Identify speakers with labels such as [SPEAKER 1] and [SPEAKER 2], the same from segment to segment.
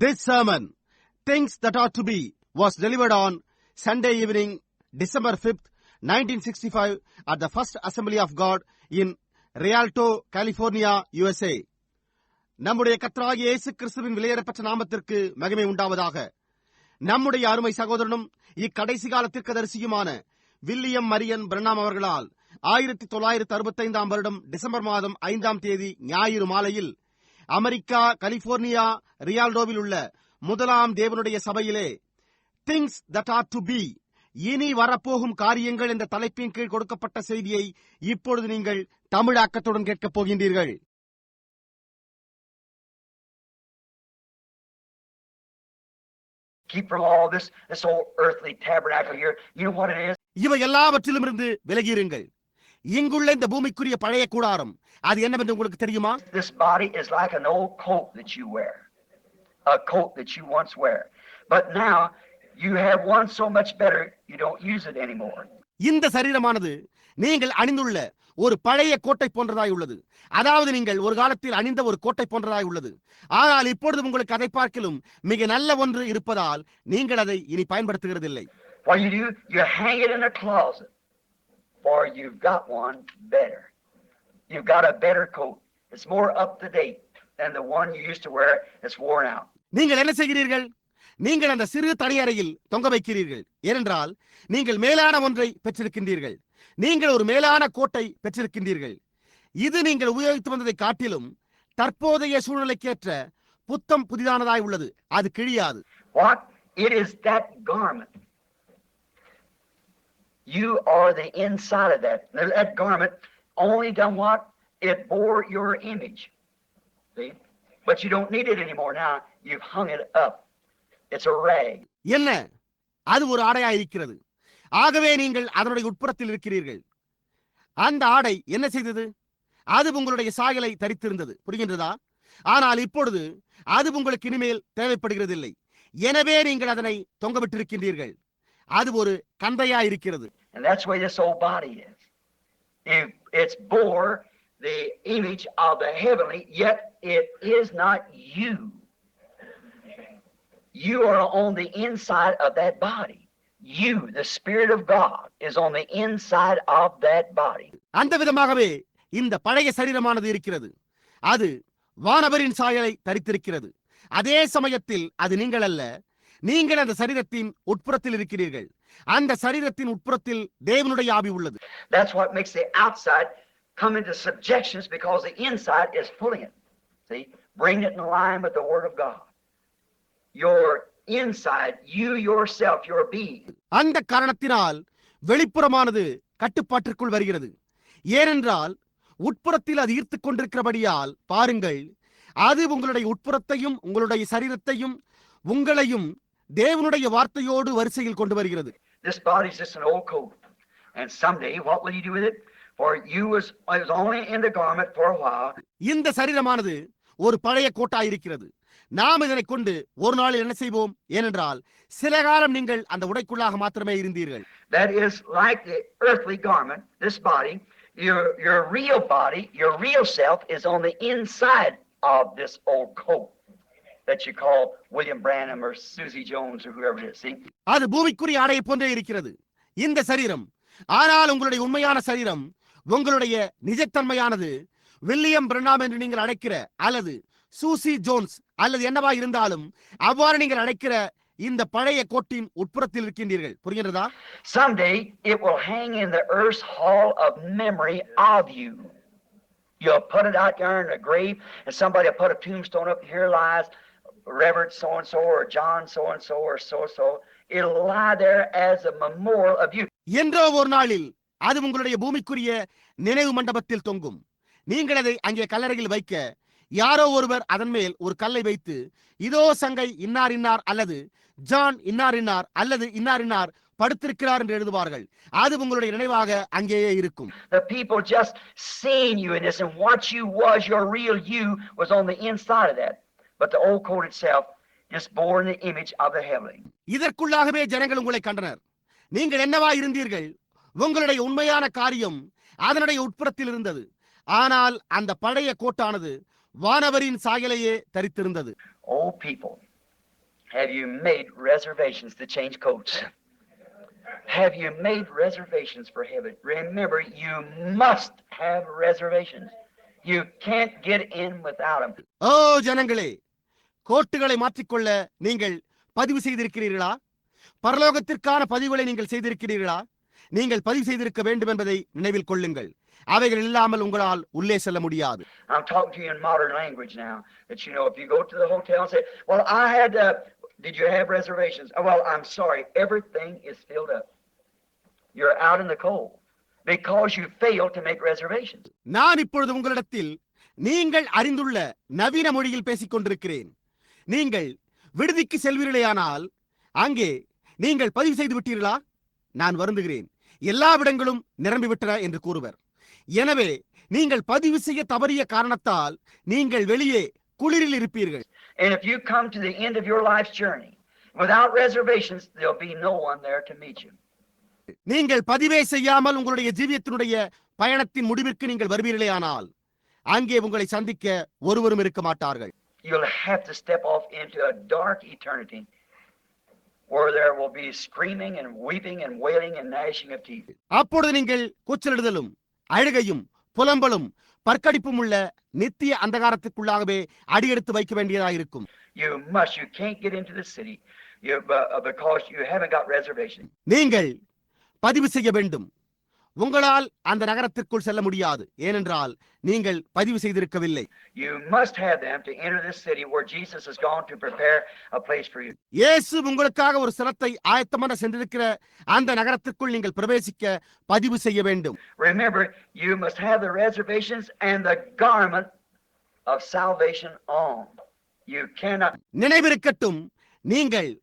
[SPEAKER 1] This sermon, Things That Ought to Be, was delivered on Sunday evening, December 5th, 1965 at the First Assembly of God in Rialto, California, USA. நம்முடைய கர்த்தராகிய இயேசு கிறிஸ்துவின் விலையேறப்பட்ட நாமத்திற்கு மகிமை உண்டாவதாக. நம்முடைய அருமை சகோதரனும் இக்கடைசி கால தீர்க்கதரிசியுமான வில்லியம் மரியன் பிரணாம் அவர்களால் 1965 வருடம் டிசம்பர் மாதம் 5ஆம் தேதி ஞாயிறு மாலையில் அமெரிக்கா கலிபோர்னியா ரியால்டோவில் உள்ள முதலாம் தேவனுடைய சபையிலே things that are to be, இனி வரப்போகும் காரியங்கள் என்ற தலைப்பின் கீழ் கொடுக்கப்பட்ட செய்தியை இப்பொழுது நீங்கள் தமிழாக்கத்துடன் கேட்கப் போகின்றீர்கள்.
[SPEAKER 2] Keep from all this old earthly tabernacle here. You know what it is?
[SPEAKER 1] இவை எல்லாவற்றிலும் இருந்து விலகியிருங்கள். இங்குள்ள இந்த பூமிக்குரிய பழைய கூடாரம் அது என்னவென்று உங்களுக்கு தெரியுமா?
[SPEAKER 2] This body is like an old coat that you wear. A coat that you once wear. But now you have one so much better you don't use it anymore.
[SPEAKER 1] இந்த சரீரமானது நீங்கள் அணிந்துள்ள ஒரு பழைய கோட்டை போன்றதாய் உள்ளது. அதாவது நீங்கள் ஒரு காலத்தில் அணிந்த ஒரு கோட்டை போன்றதாய் உள்ளது. ஆனால் இப்பொழுது உங்களுக்கு அதை பார்க்கிலும் மிக நல்ல ஒன்று இருப்பதால் நீங்கள் அதை இனி பயன்படுத்துகிறதில்லை.
[SPEAKER 2] What you do, you hang it in a closet, for you've got one better. You've got a better coat. It's more up to date than the one you used to wear that's worn out.
[SPEAKER 1] நீங்கள் என்ன செய்கிறீர்கள்? நீங்கள் அந்த சிறு தனியறையில் தொங்க வைக்கிறீர்கள். ஏனென்றால் நீங்கள் மேலான ஒன்றை பெற்றிருக்கின்றீர்கள். நீங்கள் ஒரு மேலான கோட்டை பெற்றிருக்கின்றீர்கள். இது நீங்கள் உபயோகித்து வந்ததை காட்டிலும் தற்போதைய சூழ்நிலைக்கேற்ற புத்தம் புதிதானதாய் உள்ளது. அது கிழியாது.
[SPEAKER 2] What? It is that garment. You are the inside of that. That garment only done what? It bore your image. See? But you don't need it anymore now. You've hung it up. It's a rag.
[SPEAKER 1] என்ன? அது ஒரு ஆடையாய் இருக்கிறது. ஆகவே நீங்கள் அதனுடைய உட்புறத்தில் இருக்கிறீர்கள். அந்த ஆடை என்ன செய்தது? அது உங்களுடைய சாயலை தரித்திருந்தது. புரிகின்றதா? ஆனால் இப்பொழுது அது உங்களுக்கு இனிமேல் தேவைப்படுகிறதில்லை. எனவே நீங்கள் அதனை தொங்கவிட்டிருக்கின்றீர்கள். அது ஒரு கந்தையா இருக்கிறது.
[SPEAKER 2] And that's where this old body is. It's bore the image of the heavenly, yet it is not you. You are on the inside of that body. You, the Spirit of God, is on the inside of that body.
[SPEAKER 1] அந்த விதமாகவே இந்த பழைய சரீரமானது இருக்கிறது. அது வானவரின் சாயலை தரித்திருக்கிறது. அதே சமயத்தில் அது நீங்கள் அல்ல. நீங்கள் அந்த சரீரத்தின் உட்புறத்தில் இருக்கிறீர்கள். அந்த சரீரத்தின் உட்புறத்தில் தேவனுடைய ஆவி உள்ளது.
[SPEAKER 2] That's what makes the outside come into subjections, because the inside is pulling it. See, bringing it in line with the Word of God. Your inside, you yourself, your being.
[SPEAKER 1] அந்த காரணத்தினால் வெளிப்புறமானது கட்டுப்பாட்டிற்குள் வருகிறது. ஏனென்றால் உட்புறத்தில் அது ஈர்த்துக் கொண்டிருக்கிறபடியால் பாருங்கள், அது உங்களுடைய உட்புறத்தையும் உங்களுடைய சரீரத்தையும் உங்களையும் தேவனுடைய வார்த்தையோடு வரிசையில் கொண்டு வருகிறது.
[SPEAKER 2] This body is just an old coat, and someday what will you do with it? For you was only in the garment for a while.
[SPEAKER 1] இந்த சரீரமானது ஒரு பழைய கோட்டாய் இருக்கிறது. நாம் இதனை கொண்டு ஒரு நாளில் என்ன செய்வோம்? ஏனென்றால் சில காலம் நீங்கள் அந்த உடைக்குள்ளாக மாத்திரமே இருந்தீர்கள்.
[SPEAKER 2] That is like the earthly garment. This body, your real body, your real self is on the inside of this old coat that you call William Branham or Susie Jones or whoever it is. See?
[SPEAKER 1] அது பூமிக்குரிய ஆடையை போன்றே இருக்கிறது இந்த சரீரம். ஆனால் உங்களுடைய உண்மையான சரீரம், உங்களுடைய நிஜத்தன்மையானது வில்லியம் பிரணாம் என்று நீங்கள் அழைக்கிற அல்லது சூசி ஜோன்ஸ் அல்லது என்னவா இருந்தாலும் அவ்வாறு நீங்கள் அழைக்கிற இந்த பழைய கோட்டின் உட்புறத்தில் இருக்கின்றீர்கள். புரிகிறதா?
[SPEAKER 2] Someday it will hang in the earth's hall of memory of you. You'll put it out there in the grave, and somebody will put a tombstone up. Here lies Reverend so and so or John so and so or so. It'll lie there as a memorial of you.
[SPEAKER 1] என்றோ ஒரு நாளில் அது உங்களுடைய பூமிக்குரிய நினைவு மண்டபத்தில் தொங்கும். நீங்கள் அதை அங்கே கல்லறையில் வைக்க யாரோ ஒருவர் அதன் மேல் ஒரு கல்லை வைத்து, இதோ சங்கை இன்னார் இன்னார் அல்லது ஜான் இன்னார் இன்னார் அல்லது இன்னார் இன்னார் படுத்திருக்கிறார் என்று எழுதுவார்கள். அது உங்களுடைய நினைவாக அங்கேயே இருக்கும்.
[SPEAKER 2] The people just seeing you in this, and what you was, your real you, was on the inside of that. But the old coat itself just bore the image of the heavenly.
[SPEAKER 1] இதற்குள்ளாகவே ஜனங்கள் உங்களை கண்டனர். நீங்கள் என்னவா இருந்தீர்கள்? உங்களுடைய உண்மையான காரியம் அதனுடைய உட்புறத்தில் இருந்தது. ஆனால் அந்த பழைய கோட்டானது வானவரின் சாயலையே தரித்திருந்தது.
[SPEAKER 2] Old people Have you made reservations to change coats? Have you made reservations for heaven? Remember, you must have reservations. You can't get in without them.
[SPEAKER 1] ஓ ஜனங்களே, கோட்டுகளை மாற்றிக்கொள்ள நீங்கள் பதிவு செய்திருக்கிறீர்களா? பரலோகத்திற்கான பதிவுகளை நீங்கள் செய்திருக்கிறீர்களா? நீங்கள் பதிவு செய்திருக்க வேண்டும் என்பதை நினைவில் கொள்ளுங்கள். அவைகள் இல்லாமல் உங்களால் உள்ளே செல்ல முடியாது.
[SPEAKER 2] I'm talking to you in modern language now. That you know, if you go to the hotel and say, "Well, did you have reservations?" Oh, well, I'm sorry, everything is filled up. You're out in the cold because you failed to make reservations.
[SPEAKER 1] நான் இப்பொழுது உங்களிடத்தில் நீங்கள் அறிந்துள்ள நவீன மொழியில் பேசிக் கொண்டிருக்கிறேன். நீங்கள் விடுதிக்கு செல்வீர்களேயானால் அங்கே நீங்கள் பதிவு செய்து விட்டீர்களா? நான் வருந்துகிறேன், எல்லா இடங்களும் நிரம்பிவிட்டன என்று கூறுவர். எனவே நீங்கள் பதிவு செய்ய தவறிய காரணத்தால் நீங்கள் வெளியே குளிரில் இருப்பீர்கள்.
[SPEAKER 2] And if you come to the end of your life's journey without reservations, there'll be no one there to meet you.
[SPEAKER 1] நீங்கள் பதிவே செய்யாமல் உங்களுடைய ஜீவியத்தினுடைய பயணத்தின் முடிவிற்கு நீங்கள் வருவீர்களேயானால் அங்கே உங்களை சந்திக்க ஒருவரும் இருக்க மாட்டார்கள்.
[SPEAKER 2] You'll have to step off into a dark eternity where there will be screaming and weeping and wailing and gnashing of teeth.
[SPEAKER 1] அப்பொழுது நீங்கள் கூச்சலிடுதலும் அழுகையும் புலம்பலும் பற்கடிப்பும் உள்ள நித்திய அந்தகாரத்துக்குள்ளாகவே அடியெடுத்து வைக்க வேண்டியதாயிருக்கும்.
[SPEAKER 2] You can't get into the city because you haven't got reservations.
[SPEAKER 1] நீங்கள் பதிவு செய்ய வேண்டும். உங்களால் அந்த நகரத்திற்குள் செல்ல முடியாது, ஏனென்றால் நீங்கள் பதிவு செய்திருக்கவில்லை.
[SPEAKER 2] You must have them to enter this city where Jesus has gone to prepare a place for you.
[SPEAKER 1] இயேசு உங்களுக்காக ஒரு ஸ்தலத்தை ஆயத்தமாக சென்றிருக்கிற அந்த நகரத்திற்குள் நீங்கள் பிரவேசிக்க பதிவு செய்ய வேண்டும்.
[SPEAKER 2] Remember, you must have the reservations and the garment of salvation on. You cannot.
[SPEAKER 1] நினைவிருக்கட்டும், நீங்கள்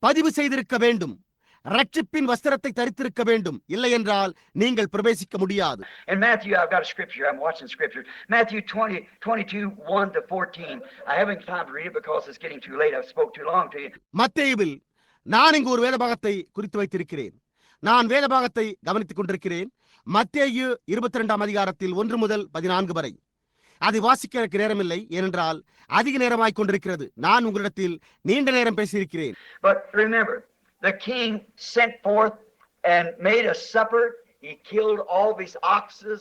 [SPEAKER 1] பதிவு செய்திருக்க வேண்டும், ரட்சிப்பின் வஸ்திரத்தை தரித்திருக்க வேண்டும், இல்லை என்றால் நீங்கள் பிரவேசிக்க முடியாது.
[SPEAKER 2] In Matthew, I've got a scripture. I'm watching scripture. Matthew 22, 1 to 14. I haven't time to read it because it's getting too late. I've spoke too long to you.
[SPEAKER 1] மத்தேயுவில் நான் இங்கு ஒரு வேதபாகத்தை குறித்து வைத்திருக்கிறேன். நான் வேதபாகத்தை கவனித்துக் கொண்டிருக்கிறேன். மத்தேயு 22ஆம் அதிகாரத்தில் 1 முதல் 14 வரை. அதை வாசிக்க எனக்கு நேரமில்லை, ஏனென்றால் அதிக நேரமாய் கொண்டிருக்கிறது. நான் உங்களிடத்தில் நீண்ட நேரம் பேசியிருக்கிறேன்.
[SPEAKER 2] But remember, the king sent forth and made a supper. He killed all these oxes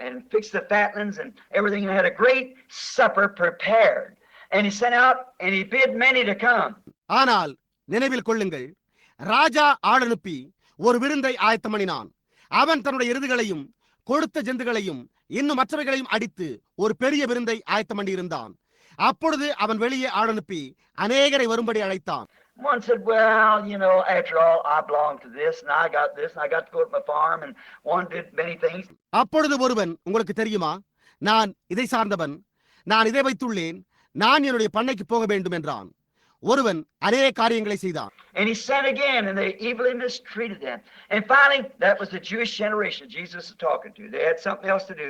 [SPEAKER 2] and fixed the fatlings and everything, and had a great supper prepared. And he sent out and he bid many to come.
[SPEAKER 1] ஆனால் நினைவில் கொள்ளுங்கள், ராஜா ஆள் அனுப்பி ஒரு விருந்தை ஆயத்தம் பண்ணினான். அவன் தன்னுடைய எருதுகளையும் கொழுத்த ஜந்துகளையும் இன்னும் மற்றவைகளையும் அடித்து ஒரு பெரிய விருந்தை ஆயத்தம் பண்ணியிருந்தான். அப்பொழுது அவன் வெளியே ஆள் அனுப்பி அநேகரை வரும்படி அழைத்தான்.
[SPEAKER 2] One said, "Well, you know, after all, I belong to this, and I got this, and I got to go to my farm," and one did many things.
[SPEAKER 1] அப்பொழுது ஒருவன், உங்களுக்கு தெரியுமா, நான் இதை சார்ந்தவன், நான் இதை வைத்துள்ளேன், நான் என்னுடைய பண்ணைக்கு போக வேண்டும் என்றான். ஒருவன் அநேக காரியங்களை செய்தான்.
[SPEAKER 2] And he sent again, and they evilly mistreated them. And finally, that was the Jewish generation Jesus was talking to. They had something else to do.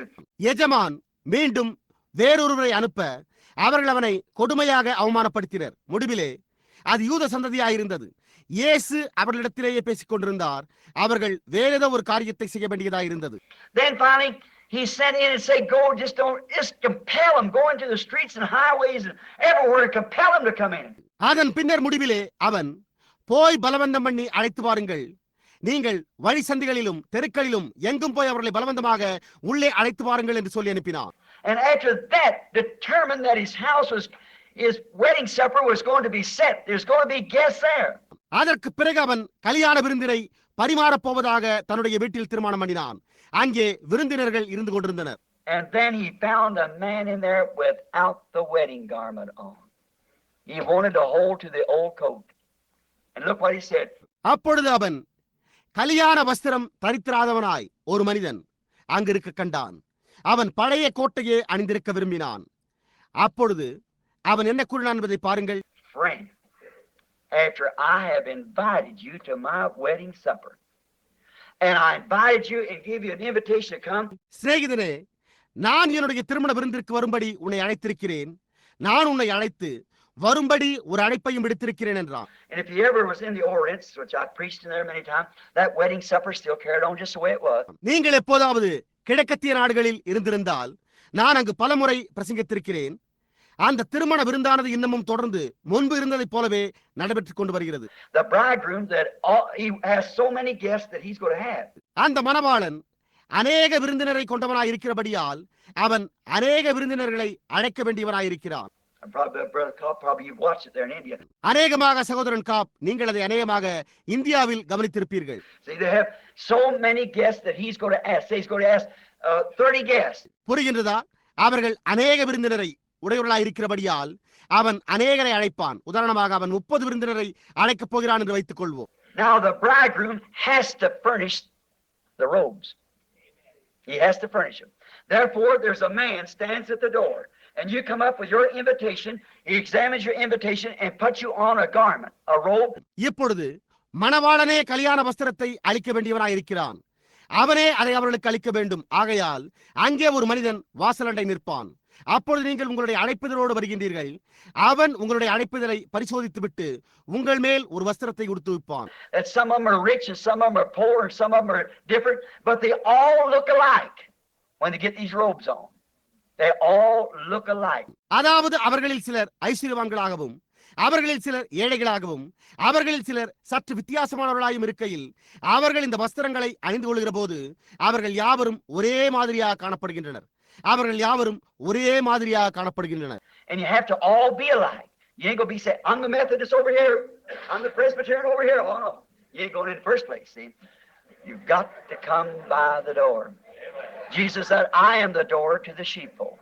[SPEAKER 1] எஜமான் மீண்டும் வேறொருவரை அனுப்ப அவர்கள் அவனை கொடுமையாக அவமானப்படுத்தினர். முடிவிலே அது யூத சந்ததியாயிருந்தது. இயேசு அவர்களிடத்திலேயே பேசிக் கொண்டிருந்தார். அவர்கள் வேற ஏதோ ஒரு காரியத்தை செய்ய வேண்டியதாயிருந்தது.
[SPEAKER 2] Then finally he sent in and said, "Go, just compel them, go into the streets and highways and everywhere and compel them to come in."
[SPEAKER 1] அதன் பின்னர் முடிவிலே அவன், போய் பலவந்தம் பண்ணி அழைத்து வாருங்கள், நீங்கள் வழி சந்திகளிலும் தெருக்களிலும் எங்கும் போய் அவர்களை பலவந்தமாக உள்ளே அழைத்து வாருங்கள் என்று சொல்லி அனுப்பினார்.
[SPEAKER 2] And after that, determined that his wedding supper was going to be set. There's going to be guests there.
[SPEAKER 1] அதற்கு பிறகு அவன் கல்யாண விருந்தினை பரிமாறப் போவதாக தன்னுடைய வீட்டில் தீர்மானம் பண்ணினான். அங்கே விருந்தினர்கள் இருந்து கொண்டிருந்தனர்.
[SPEAKER 2] And then he found a man in there without the wedding garment on. He wanted to hold to the old coat. And look what he said.
[SPEAKER 1] அப்பொழுது அவன் கல்யாண வஸ்திரம் தரித்திராதவனாய் ஒரு மனிதன் அங்கிருக்க கண்டான். அவன் பழைய கோட்டையே அணிந்திருக்க விரும்பினான். அப்பொழுது அவன் என்ன கூறினான் என்பதை பாருங்கள்.
[SPEAKER 2] Friend, after I have invited you to my wedding supper, and I invited you and gave you an invitation to come.
[SPEAKER 1] சிநேகிதனே, நான் என்னுடைய திருமண விருந்திற்கு வரும்படி உன்னை அழைத்திருக்கிறேன். நான் உன்னை அழைத்து வரும்படி ஒரு அழைப்பையும் விடுத்திருக்கிறேன் என்றான்.
[SPEAKER 2] And if you ever was in the Orient, which I preached in there many times, that wedding supper still carried on just the way it was.
[SPEAKER 1] நீங்கள் எப்போதாவது கிழக்கத்திய நாடுகளில் இருந்திருந்தால், நான் அங்கு பலமுறை பிரசங்கித்திருக்கிறேன். அந்த திருமண விருந்தானது இன்னமும் தொடர்ந்து முன்பு இருந்ததைப் போலவே நடைபெற்றுக் கொண்டு வருகிறது.
[SPEAKER 2] The bridegroom he has so many guests that he's going to have.
[SPEAKER 1] அந்த மணவாளன் அநேக விருந்தினரை கொண்டவனாய் இருக்கிறபடியால் அவன் அநேக விருந்தினர்களை அழைக்க வேண்டியவனாயிருக்கிறான்.
[SPEAKER 2] Probably you've watched it there in India.
[SPEAKER 1] அநேகமாக சகோதரன் காப், நீங்கள் அதை அநேகமாக இந்தியாவில் கவனித்திருப்பீர்கள்.
[SPEAKER 2] See, they have so many guests that he's going to ask. Say he's going to ask 30 guests.
[SPEAKER 1] புரிகின்றதா? அவர்கள் அநேக விருந்தினரை உடையவர்களாய் இருக்கிறபடியால் அவன் அநேகரை அழைப்பான். உதாரணமாக அவன் 30 விருந்தினரை அழைக்கப் போகிறான் என்று வைத்துக் கொள்வோம்.
[SPEAKER 2] Now the bridegroom has to furnish the robes. He has to furnish them. Therefore, there's a man stands at the door, and you come up with your invitation. He examines your invitation and puts you on a garment, a robe.
[SPEAKER 1] இப்பொழுது மணவாளனே கல்யாண வஸ்திரத்தை அளிக்க வேண்டியவனாய் இருக்கிறான். அவனே அதை அவர்களுக்கு அளிக்க வேண்டும். ஆகையால் அங்கே ஒரு மனிதன் வாசலண்டை நிற்பான். அப்பொழுது நீங்கள் உங்களுடைய அழைப்பிதழோடு வருகின்றீர்கள். அவன் உங்களுடைய அழைப்பிதழை பரிசோதித்து விட்டு உங்கள் மேல் ஒரு வஸ்திரத்தை உடுத்து வைப்பான்.
[SPEAKER 2] That some of them are rich and some of them are poor and some of them are different, but they all look alike when they get these robes on. They all look alike.
[SPEAKER 1] அதாவது அவர்களில் சிலர் ஐஸ்வர்யவான்களாகவும் அவர்களில் சிலர் ஏழைகளாகவும் அவர்களில் சிலர் சற்று வித்தியாசமானவர்களாயும் இருக்கையில் அவர்கள் இந்த வஸ்திரங்களை அணிந்து கொள்கிற போது அவர்கள் யாவரும் ஒரே மாதிரியாக காணப்படுகின்றனர். அவர்கள் யாவரும் ஒரே மாதிரியாக காணப்படுகின்றனர்.
[SPEAKER 2] And you have to all be alike. You ain't going to be saying, I'm the Methodist over here, I'm the Presbyterian over here. Oh no, you ain't going in the first place, see. You've got to come by the door. Jesus said, I am the door to the sheepfold.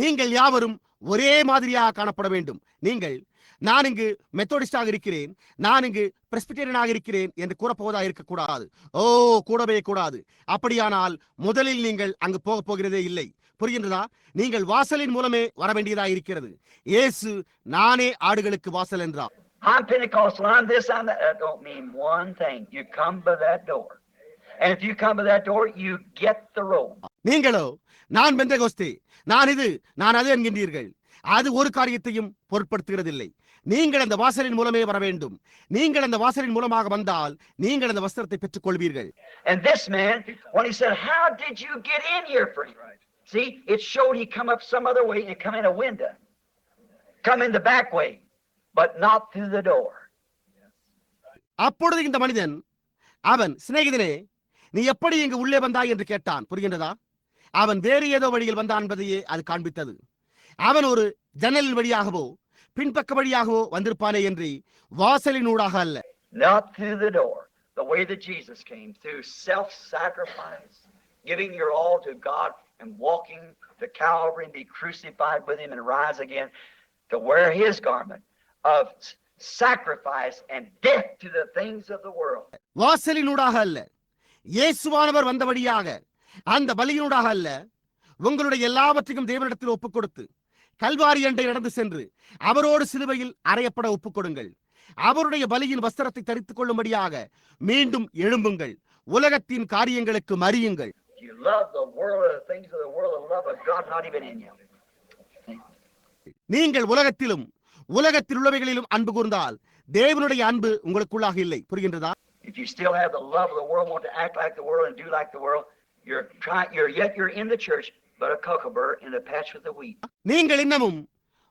[SPEAKER 1] நீங்கள் யாவரும் ஒரே மாதிரியாக காணப்பட வேண்டும். நீங்கள் நான் இங்கு மெத்தோடிஸ்டாக இருக்கிறேன், நான் இங்கு பிரெஸ்பிட்டேரியனாக இருக்கிறேன் என்று கூறப்போவதாக இருக்கக்கூடாது. கூடவே கூடாது. அப்படியானால் முதலில் நீங்கள் அங்கு போக போகிறதே இல்லை. புரிகின்றதா? நீங்கள் வாசலின் மூலமே வர வேண்டியதாக இருக்கிறது. இயேசு நானே ஆடுகளுக்கு வாசல் என்றார்.
[SPEAKER 2] I'm Pentecostal, I'm this, I'm that. That don't mean one thing. You come by that door. And if you come by that door, you get the robe.
[SPEAKER 1] நீங்களோ நான் பெந்தெகோஸ்தே, நான் இது, நான் அது என்கின்றீர்கள். அது ஒரு காரியத்தையும் பொருட்படுத்துகிறதில்லை. நீங்கள் அந்த வாசலின் மூலமே வர வேண்டும். நீங்கள் அந்த வாசலின் மூலமாக வந்தால் நீங்கள் அந்த வஸ்திரத்தை பெற்றுக் கொள்வீர்கள்.
[SPEAKER 2] And this man, when he said, how did you get in here for him? See, it showed he come up some other way and come in a window. Come in the back way, but not through the door.
[SPEAKER 1] அப்பொழுது இந்த மனிதன் அவன் சிநேகிதனே, நீ எப்படி இங்கு உள்ளே வந்தாய் என்று கேட்டான். புரிகின்றதா? அவன் வேறு ஏதோ வழியில் வந்தான் என்பதையே அது காண்பித்தது. அவன் ஒரு ஜன்னலின் வழியாகவோ பின்பக்க வழியாகவோ வந்திருப்பானே என்று வாசலின் ஊடாக அல்ல.
[SPEAKER 2] Not through the door, the way that Jesus came, through self-sacrifice, giving your all to God and walking to Calvary and be crucified with him and rise again to wear his garment of sacrifice and death to the things of the world.
[SPEAKER 1] வாசலின் ஊடாக அல்ல, இயேசுவானவர் வந்த வழியாக, அந்த பலியினூடாக அல்ல. உங்களுடைய எல்லாவற்றையும் தேவனிடத்தில் ஒப்புக் கொடுத்து கல்வாரி அண்டை நடந்து சென்று அவரோடு சிலுவையில் அறையப்பட ஒப்புக் கொடுங்கள். அவருடைய பலியின் வஸ்திரத்தை தரித்துக் கொள்ளும்படியாக மீண்டும் எழும்புங்கள். உலகத்தின் காரியங்களுக்கு மறியுங்கள். நீங்கள் உலகத்திலும் உலகத்தில் உள்ளவைகளிலும் அன்பு கூர்ந்தால் தேவனுடைய அன்பு உங்களுக்குள்ளாக இல்லை. புரிகின்றதா?
[SPEAKER 2] If you still have the love of the world, want to act like the world and do like the world, you're in the church, but a cucumber in the patch with the wheat.
[SPEAKER 1] நீங்கள் இன்னமும்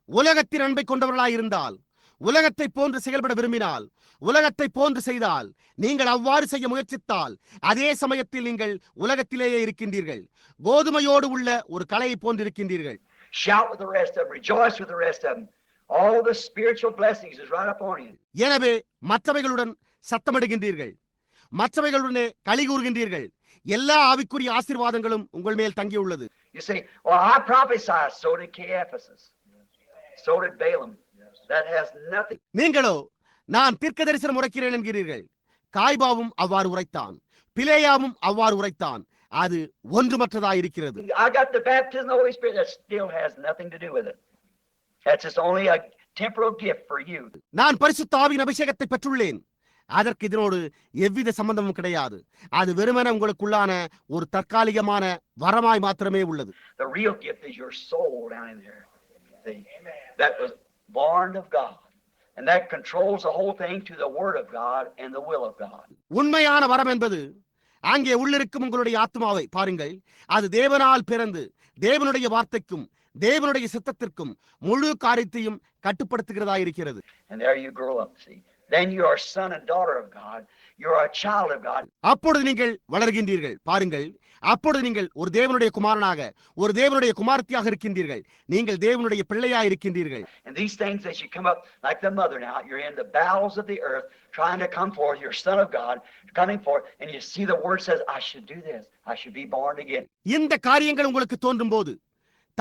[SPEAKER 1] உலகத்தின் அன்பை கொண்டவர்களாய் இருந்தால், உலகத்தை போன்று செயல்பட விரும்பினால், உலகத்தை போன்று செய்தால், நீங்கள் அவ்வாறு செய்ய முயற்சித்தால் அதே சமயத்தில் நீங்கள் உலகத்திலேயே இருக்கின்றீர்கள். கோதுமையோடு உள்ள ஒரு களையை போன்றிருக்கின்றீர்கள்.
[SPEAKER 2] Shout with the rest of them, rejoice with the rest of them. All the spiritual blessings is right upon you.
[SPEAKER 1] எனவே மற்றவைகளுடன் சத்தமிடுகின்றீர்கள், மற்றவைகளுடனே களி கூறுகின்றீர்கள். எல்லா ஆவிக்குரிய ஆசீர்வாதங்களும் உங்கள் மேல் தங்கியுள்ளது.
[SPEAKER 2] You say, well, I prophesy, so did Caiaphas, so did Balaam. That has nothing.
[SPEAKER 1] நீங்களோ நான் தீர்க்க தரிசனம் உரைக்கிறேன் என்கிறீர்கள். காய்பாவும் அவ்வாறு உரைத்தான், பிலேயாவும் அவ்வாறு உரைத்தான். அது ஒன்றுமற்றதாயிருக்கிறது.
[SPEAKER 2] I got the baptism of the Holy Spirit. That still has nothing to do with it. That's just only a temporal gift for you.
[SPEAKER 1] நான் பரிசுத்த ஆவியின் அபிஷேகத்தை பெற்றுள்ளேன். அதற்கு இதனோடு எவ்வித சம்பந்தமும் கிடையாது. அது வெறுமனே உங்களுக்குள்ளான ஒரு தற்காலிகமான வரமாய் மாத்திரமே உள்ளது.
[SPEAKER 2] The real gift is your soul down in there. See, that was born of God, and that controls the whole thing to the word of God and the will of God.
[SPEAKER 1] உண்மையான வரம் என்பது அங்கே உள்ளிருக்கும் உங்களுடைய ஆத்மாவை பாருங்கள். அது தேவனால் பிறந்து தேவனுடைய வார்த்தைக்கும் தேவனுடைய சித்தத்திற்கும் முழு காரியத்தையும் கட்டுப்படுத்துகிறதா இருக்கிறது.
[SPEAKER 2] And there you grow up, see. Then you are a son and daughter of God. You are a child of God.
[SPEAKER 1] அப்பொழுது நீங்கள் வளர்கின்றீர்கள். பாருங்கள், அப்பொழுது நீங்கள் ஒரு தேவனுடைய குமாரனாக, ஒரு தேவனுடைய குமாரத்தியாக இருக்கின்றீர்கள். நீங்கள் தேவனுடைய பிள்ளையாக இருக்கின்றீர்கள்.
[SPEAKER 2] And these things as you come up like the mother now, you're in the bowels of the earth trying to come forth. You're a son of God coming forth, and you see the word says, I should do this. I should be born again.
[SPEAKER 1] இந்த காரியங்கள் உங்களுக்கு தோன்றும் போது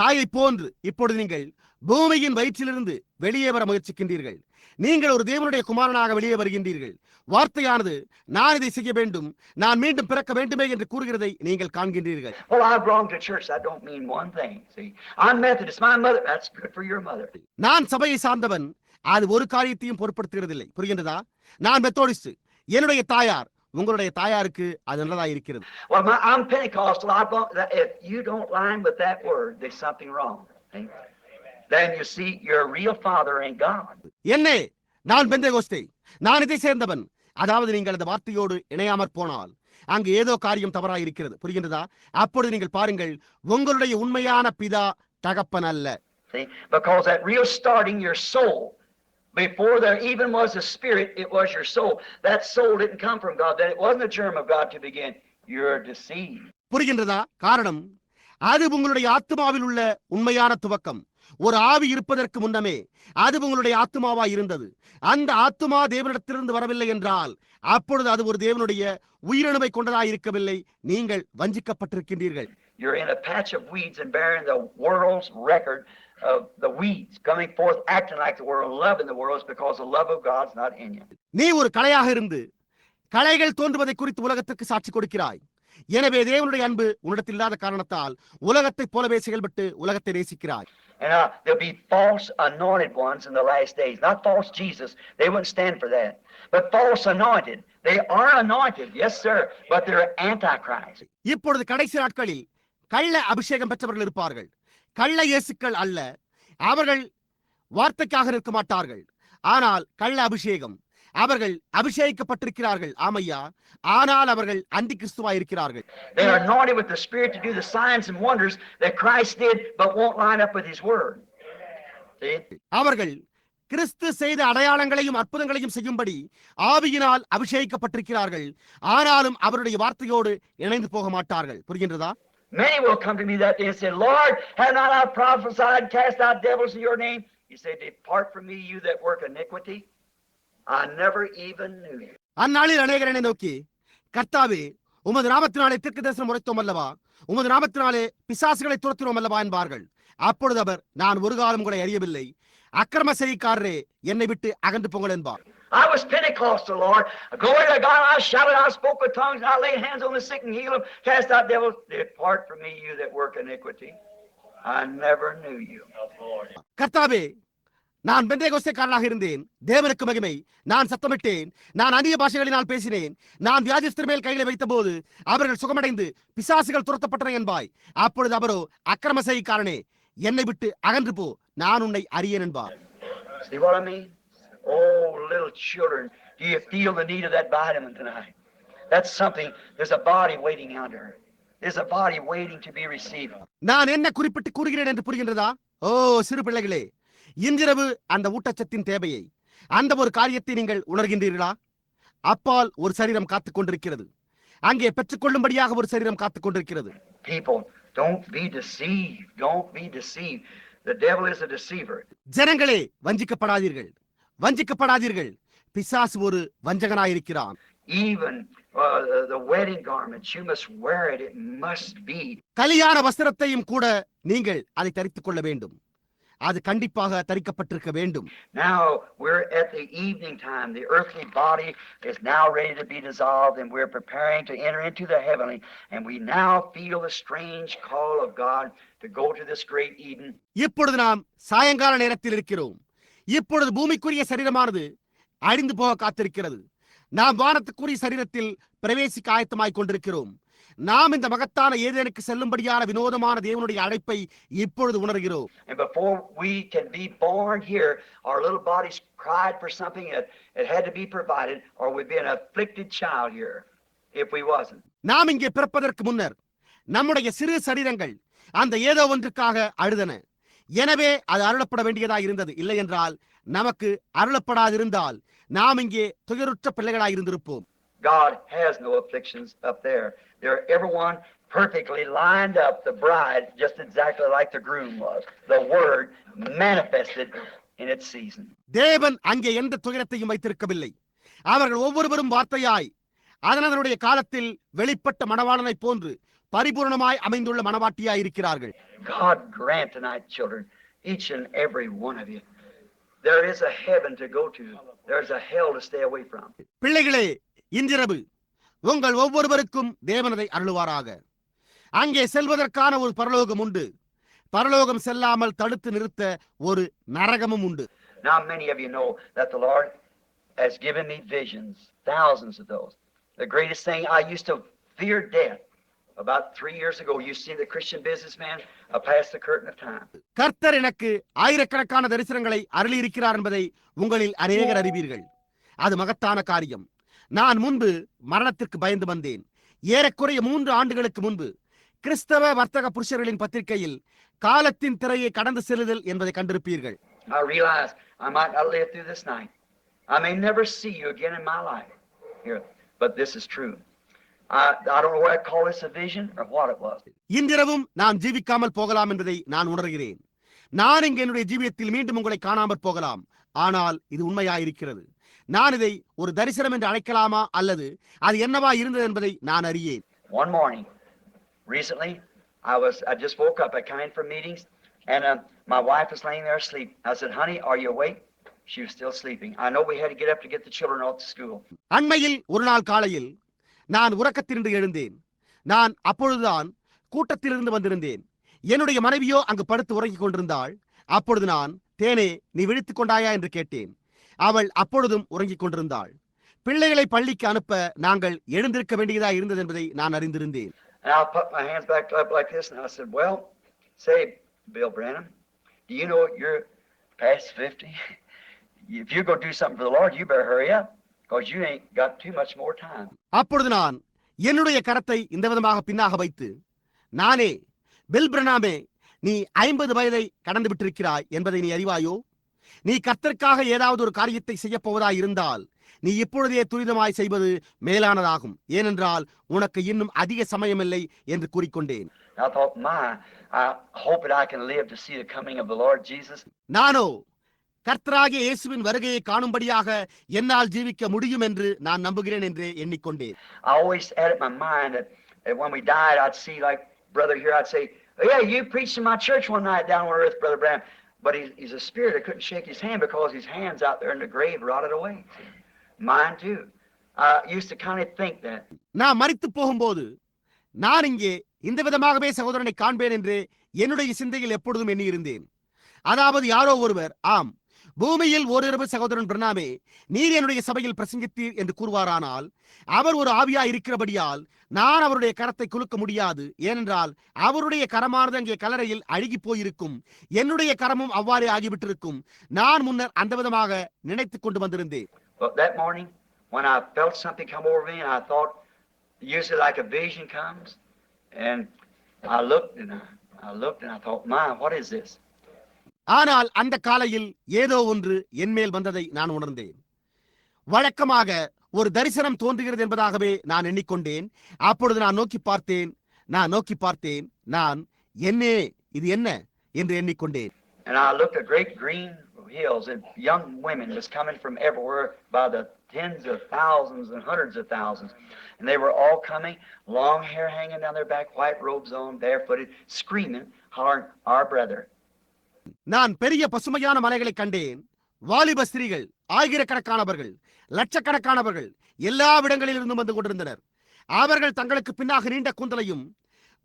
[SPEAKER 1] தாயை போன்று இப்பொழுது நீங்கள் பூமியின் வயிற்றிலிருந்து வெளியே வர முயற்சிக்கின்றீர்கள். நீங்கள் ஒரு தேவனுடைய குமாரனாக வெளியே வருகின்றீர்கள். வார்த்தையானது நான் இதை செய்ய வேண்டும், நான் மீண்டும் பிறக்க வேண்டுமே என்று கூறுகிறதை நீங்கள் காண்கின்றீர்கள்.
[SPEAKER 2] Well, I belong to church. That don't mean one thing. See, I'm Methodist. My mother. That's good for your mother.
[SPEAKER 1] நான் சபையை சார்ந்தவன். அது ஒரு காரியத்தையும் பொருட்படுத்துகிறதில்லை. புரிகின்றதா? நான் மெத்தோடிஸ்ட். என்னுடைய தாயார் உங்களுடைய தாயாருக்கு அது நல்லதா இருக்கிறது.
[SPEAKER 2] Well, I'm Pentecostal. If you don't line with that word, there's something wrong. See? Then you see your real father ain't God.
[SPEAKER 1] என்னே, நான் பெந்தேகோஸ்தே, நான் இதை சேர்ந்தவன். அதாவது நீங்கள் அந்த வார்த்தையோடு இணையாமற் போனால் அங்கு ஏதோ காரியம் தவறாக இருக்கிறது. புரிகின்றதா? அப்பொழுது நீங்கள் பாருங்கள், உங்களுடைய உண்மையான பிதா தகப்பன் அல்ல.
[SPEAKER 2] See, because that real starting your soul, before there even was a spirit, it was your soul. That soul didn't come from God. That it wasn't a germ of God to begin. You're deceived.
[SPEAKER 1] புரிகின்றதா? காரணம், அது உங்களுடைய ஆத்மாவில் உள்ள உண்மையான துவக்கம். ஒரு ஆவி இருப்பதற்கு முன்னமே அது உங்களுடைய ஆத்மாவா இருந்தது. அந்த ஆத்மா தேவனிடத்திலிருந்து வரவில்லை என்றால் அப்பொழுது அது ஒரு தேவனுடைய உயிரணுவை கொண்டதாக இருக்கவில்லை. நீங்கள் வஞ்சிக்கப்பட்டிருக்கின்றீர்கள்.
[SPEAKER 2] You're in a patch of weeds and bearing the world's record of the weeds, coming forth acting like the world, loving the world, because the love of God's not in you.
[SPEAKER 1] நீ ஒரு களையாக இருந்து களைகள் தோன்றுவதை குறித்து உலகத்திற்கு சாட்சி கொடுக்கிறாய். எனவே தேவனுடைய அன்பு உன்னிடத்தில் இல்லாத காரணத்தால் உலகத்தைப் போலவே செயல்பட்டு உலகத்தை நேசிக்கிறாய்.
[SPEAKER 2] And there'll be false anointed ones in the last days. Not false Jesus. They wouldn't stand for that. But false anointed. They are anointed, yes sir, but they're antichrist.
[SPEAKER 1] இப்பொழுது கடைசி நாட்களில் கள்ள அபிஷேகம் பெற்றவர்கள் இருப்பார்கள். கள்ள இயேசுக்கள் அல்ல. அவர்கள் வார்த்தைக்காக நிற்க மாட்டார்கள். ஆனால் கள்ள அபிஷேகம். அவர்கள் அபிஷேகிக்கப்பட்டிருக்கிறார்கள். ஆமையா, ஆனால் அவர்கள் அந்தி கிறிஸ்துவாய் இருக்கிறார்கள்.
[SPEAKER 2] They are anointed with the Spirit to do the signs and wonders that Christ did, but won't line up with His word. See?
[SPEAKER 1] அவர்கள் கிறிஸ்து செய்த அடையாளங்களையும் அற்புதங்களையும் செய்யும்படி ஆவியினால் அபிஷேகிக்கப்பட்டிருக்கிறார்கள். ஆனாலும் அவருடைய வார்த்தையோடு இணைந்து போக மாட்டார்கள். புரிகின்றதா?
[SPEAKER 2] Many will come to me that day and say, Lord, have not I prophesied and cast out devils in your name? He said, depart from me, you that work iniquity. I never even knew you.
[SPEAKER 1] அந்நாளில் அநேகர் என்னை நோக்கி, கர்த்தாவே, உமது நாமத்தினாலே தீர்க்கதரிசனம் உரைத்தோம் அல்லவா, உமது நாமத்தினாலே பிசாசுகளை துரத்தினோம் அல்லவா என்பார்கள். அப்பொழுது அவர், நான் ஒரு காலம் உங்களை அறியவில்லை, அக்கிரம செய்கைக்காரரே, என்னை விட்டு அகன்று போங்கள் என்பார்.
[SPEAKER 2] I was Pentecostal, Lord. Glory to God, I shouted, I spoke with tongues, and I laid hands on the sick and healed them, cast out devils. Depart from me, you that work iniquity. I never knew you.
[SPEAKER 1] கர்த்தாவே, நான் பெந்தேகோஸ்தேக்காரனாக இருந்தேன். தேவனுக்கு மகிமை. நான் சத்தமிட்டேன், நான் அந்நிய பாஷைகளினால் பேசினேன், நான் வியாதிஸ்தர் மேல் கைகளை வைத்த போது அவர்கள் சுகமடைந்து பிசாசுகள் துரத்தப்பட்டன என்பாய். அப்பொழுது அவரோ, அக்கிரம செய்கைக்காரனே, என்னை விட்டு அகன்று போ, நான் உன்னை அறியேன் என்பார்.
[SPEAKER 2] See what I mean? Oh, little children, do you feel the need of that vitamin tonight? That's something, there's a body waiting out there. There's a body waiting to be received.
[SPEAKER 1] நான் என்ன குறிப்பிட்டு கூறுகிறேன் என்று புரிகின்றதா? ஓ சிறு பிள்ளைகளே, இன்றிரவு அந்த ஊட்டச்சத்தின் தேவையை, அந்த ஒரு காரியத்தை நீங்கள் உணர்கின்றீர்களா? அப்பால் ஒரு சரீரம் காத்துக் கொண்டிருக்கிறது. அங்கே பெற்றுக்கொள்ளும்படியாக ஒரு சரீரம் காத்துக் கொண்டிருக்கிறது.
[SPEAKER 2] People, don't be deceived. Don't be deceived. The devil is a deceiver.
[SPEAKER 1] ஜனங்களே, வஞ்சிக்கப்படாதீர்கள், வஞ்சிக்கப்படாதீர்கள். பிசாசு ஒரு வஞ்சகனாயிருக்கிறான்.
[SPEAKER 2] Even the wedding garments, you must wear it. It must be.
[SPEAKER 1] கல்யாண வஸ்திரத்தையும் கூட நீங்கள் அதை தரித்துக் கொள்ள வேண்டும். அது கண்டிப்பாக தரிக்கப்பட்டிருக்க வேண்டும்.
[SPEAKER 2] Now we're at the evening time. The earthly body is now ready to be dissolved, and we're preparing to enter into the heavenly. And we now feel the strange call of God to go to this great Eden.
[SPEAKER 1] இப்பொழுது நாம் சாயங்கால நேரத்தில் இருக்கிறோம். இப்பொழுது பூமிக்குரிய சரீரமானது அழிந்து போக காத்திருக்கிறது. நாம் வானத்துக்குரிய சரீரத்தில் பிரவேசிக்க ஆயத்தமாய் கொண்டிருக்கிறோம். நாம் இந்த மகத்தான ஏதேனுக்கு செல்லும்படியான வினோதமான தேவனுடைய அழைப்பை இப்பொழுது உணர்கிறோம்.
[SPEAKER 2] And before we can be born here, our little bodies cried for something that it had to be provided, or we'd be an afflicted child here if we wasn't.
[SPEAKER 1] நாம் இங்கே பிறப்பதற்கு முன்னர் நம்முடைய சிறு சரீரங்கள் அந்த ஏதோ ஒன்றுக்காக அழுதன. எனவே அது அருளப்பட வேண்டியதாக இருந்தது. இல்லை என்றால், நமக்கு அருளப்படாதிருந்தால் நாம் இங்கே துயருற்ற பிள்ளைகளாய் இருந்திருப்போம்.
[SPEAKER 2] God has no afflictions up there. They're everyone perfectly lined up, the bride just exactly like the groom was. The word manifested in its season.
[SPEAKER 1] தேவன் அங்கே எந்த துயரத்தையும் வைத்திருக்கவில்லை. அவர்கள் ஒவ்வொருவரும் வார்த்தையாய் அதனுடைய காலத்தில் வெளிப்பட்ட மணவாளனை போன்று பரிபூர்ணமாய் அமைந்துள்ள மணவாட்டியாய் இருக்கிறார்கள்.
[SPEAKER 2] God grant tonight, children, each and every one of you, there is a heaven to go to. There's a hell to stay away from.
[SPEAKER 1] பிள்ளைகளே, இன்றிரவு உங்கள் ஒவ்வொருவருக்கும் தேவனதை அருளுவாராக. அங்கே செல்வதற்கான ஒரு பரலோகம் உண்டு. பரலோகம் செல்லாமல் தடுத்து நிறுத்த ஒரு நரகமும் உண்டு.
[SPEAKER 2] Now many of you know that the Lord has given me visions, thousands of those. The greatest thing, I used to fear death. About 3 years ago, you see the Christian businessman past the curtain of time.
[SPEAKER 1] கர்த்தர் எனக்கு ஆயிரக்கணக்கான தரிசனங்களை அருளி இருக்கிறார் என்பதை உங்களில் அநேகர் அறிவீர்கள். அது மகத்தான காரியம். நான் முன்பு மரணத்திற்கு பயந்து வந்தேன். ஏறக்குறைய 3 ஆண்டுகளுக்கு முன்பு கிறிஸ்தவ வர்த்தக புருஷர்களின் பத்திரிகையில் காலத்தின் திரையை கடந்து செல்லுதல் என்பதை கண்டிருப்பீர்கள்.
[SPEAKER 2] I realize I might not live through this night. I may never see you again in my life here, but this is true. I don't know what I call this, a vision or what it was.
[SPEAKER 1] இன்றிரவும் நான் ஜீவிக்காமல் போகலாம் என்பதை நான் உணர்கிறேன். நான் இங்கே என்னுடைய ஜீவியத்தில் மீண்டும் உங்களை காணாமற் போகலாம். ஆனால் இது உண்மையாயிருக்கிறது. நான் இதை ஒரு தரிசனம் என்று அழைக்கலாமா அல்லது அது என்னவா இருந்தது என்பதை நான் அறியேன்.
[SPEAKER 2] One morning recently I just woke up. I came in from meetings and my wife was laying there asleep. I said, "Honey, are you awake?" She was still sleeping. I know we had to get up to get the children off to school.
[SPEAKER 1] அண்மையில் ஒரு நாள் காலையில் நான் உறக்கத்திலிருந்து எழுந்தேன். நான் அப்பொழுதுதான் கூட்டத்திலிருந்து வந்திருந்தேன். என்னுடைய மனைவியோ அங்கு படுத்து உறங்கிக் கொண்டிருந்தாள். அப்பொழுது நான், "தேனே, நீ விழித்துக் கொண்டாயா?" என்று கேட்டேன். அவள் அப்பொழுதும் உறங்கிக் கொண்டிருந்தாள். பிள்ளைகளை பள்ளிக்கு அனுப்ப நாங்கள் எழுந்திருக்க வேண்டியதா இருந்தது என்பதை நான் அறிந்திருந்தேன்.
[SPEAKER 2] And I put my hands back up like this and I said, "Well, say, Bill Branham, do you know you're past 50? If you go do something for the Lord, you better hurry up because you ain't got too much more time."
[SPEAKER 1] அப்பொழுது நான் என்னுடைய கரத்தை இந்த விதமாக பின்னாக வைத்து, "நானே, bill பிரணாமே, நீ 50 வயதை கடந்து விட்டிருக்கிறாய் என்பதை நீ அறிவாயோ? நீ கர்த்தருக்காக ஏதாவது ஒரு காரியத்தை செய்யப் போவதாய் இருந்தால் நீ இப்பொழுதே துரிதமாய் செய்வது மேலானதாகும். ஏனென்றால் உனக்கு இன்னும் அதிக சமயமில்லை என்று கூறிக்கொண்டேன்.
[SPEAKER 2] I thought, I hope that I can live to see the coming of the Lord Jesus.
[SPEAKER 1] நானோ கர்த்தராகிய இயேசுவின் வருகையை காணும்படியாக என்னால் ஜீவிக்க முடியும் என்று நான் நம்புகிறேன் என்று எண்ணிக்கொண்டேன்.
[SPEAKER 2] I always had it in my mind that when we died, I'd see like brother here, I'd say, "Yeah, you preached in my church one night down on earth, Brother Branham." But he's a spirit. I couldn't shake his hand because his hands out there in the grave rotted away. Mine too. I used to kind of think that.
[SPEAKER 1] நான் மரித்து போகும்போது நான் இங்கே இந்த விதமாகவே சகோதரனை காண்பேன் என்று என்னுடைய சிந்தையில் எப்பொழுதும் எண்ணியிருந்தேன். அதாவது யாரோ ஒருவர், "ஆம், பூமியில் ஓரிரவு சகோதரன் பிரணாமே, நீர் என்னுடைய சபையில் பிரசங்கித்தீர்" என்று கூறுவாரானால் அவர் ஒரு ஆவியா இருக்கிறபடியால் நான் அவருடைய கரத்தை குலுக்க முடியாது. ஏனென்றால் அவருடைய கரமானது அங்கே கல்லறையில் அழுகி போயிருக்கும். என்னுடைய கரமும் அவ்வாறே ஆகிவிட்டிருக்கும். நான் முன்னர் அந்த விதமாக நினைத்துக் கொண்டு வந்திருந்தேன்.
[SPEAKER 2] But that morning when I felt something come over me and I thought usually like a vision comes and I looked and I thought, "My, what is this?"
[SPEAKER 1] ஆனால் அந்த காலையில் ஏதோ ஒன்று என்மேல் வந்ததை நான் உணர்ந்தேன். வழக்கமாக ஒரு தரிசனம் தோன்றுகிறது என்பதாகவே நான் எண்ணிக்கொண்டேன். அப்பொழுது நான் நோக்கி பார்த்தேன். நான் என்னே இது என்ன என்று எண்ணிக்கொண்டேன்.
[SPEAKER 2] And I looked at great green hills and young women was coming from everywhere by the tens of thousands and hundreds of thousands. And they were all coming, long hair hanging down their back, white robes on, barefooted, screaming, hollering, "Our brother."
[SPEAKER 1] நான் பெரிய பசுமையான மலைகளை கண்டேன். வாலிப ஸ்திரீகள், ஆயிரக்கணக்கானவர்கள், லட்சக்கணக்கானவர்கள் எல்லா இடங்களிலிருந்தும் வந்து கொண்டிருந்தனர். அவர்கள் தங்களுக்கு பின்னாக நீண்ட கூந்தலையும்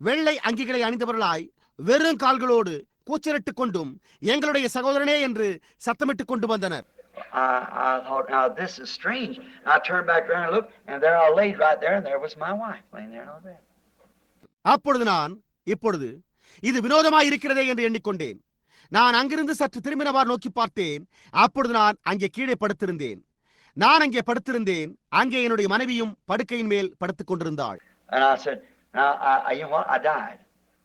[SPEAKER 1] வெள்ளை அங்கிகளை அணிந்தவர்களாய் வெறும் கால்களோடு கூச்சலிட்டுக் கொண்டும் எங்களுடைய சகோதரனே என்று சத்தமிட்டுக் கொண்டு வந்தனர்.
[SPEAKER 2] I thought, now this is strange. I turned back around and looked, and there I laid right there, and there was my wife laying there on bed.
[SPEAKER 1] அப்பொழுது நான், இப்பொழுது இது வினோதமாய் இருக்கிறதே என்று எண்ணிக்கொண்டேன். நான் அங்கிருந்து சற்று திரும்பினவாறு நோக்கி பார்த்தேன். அப்பொழுது நான் அங்கே கீழே படுத்திருந்தேன். அங்கே என்னுடைய மனைவியும் படுக்கையின் மேல் படுத்துக் கொண்டிருந்தாள்.
[SPEAKER 2] And I said, "Now, you know what? I died."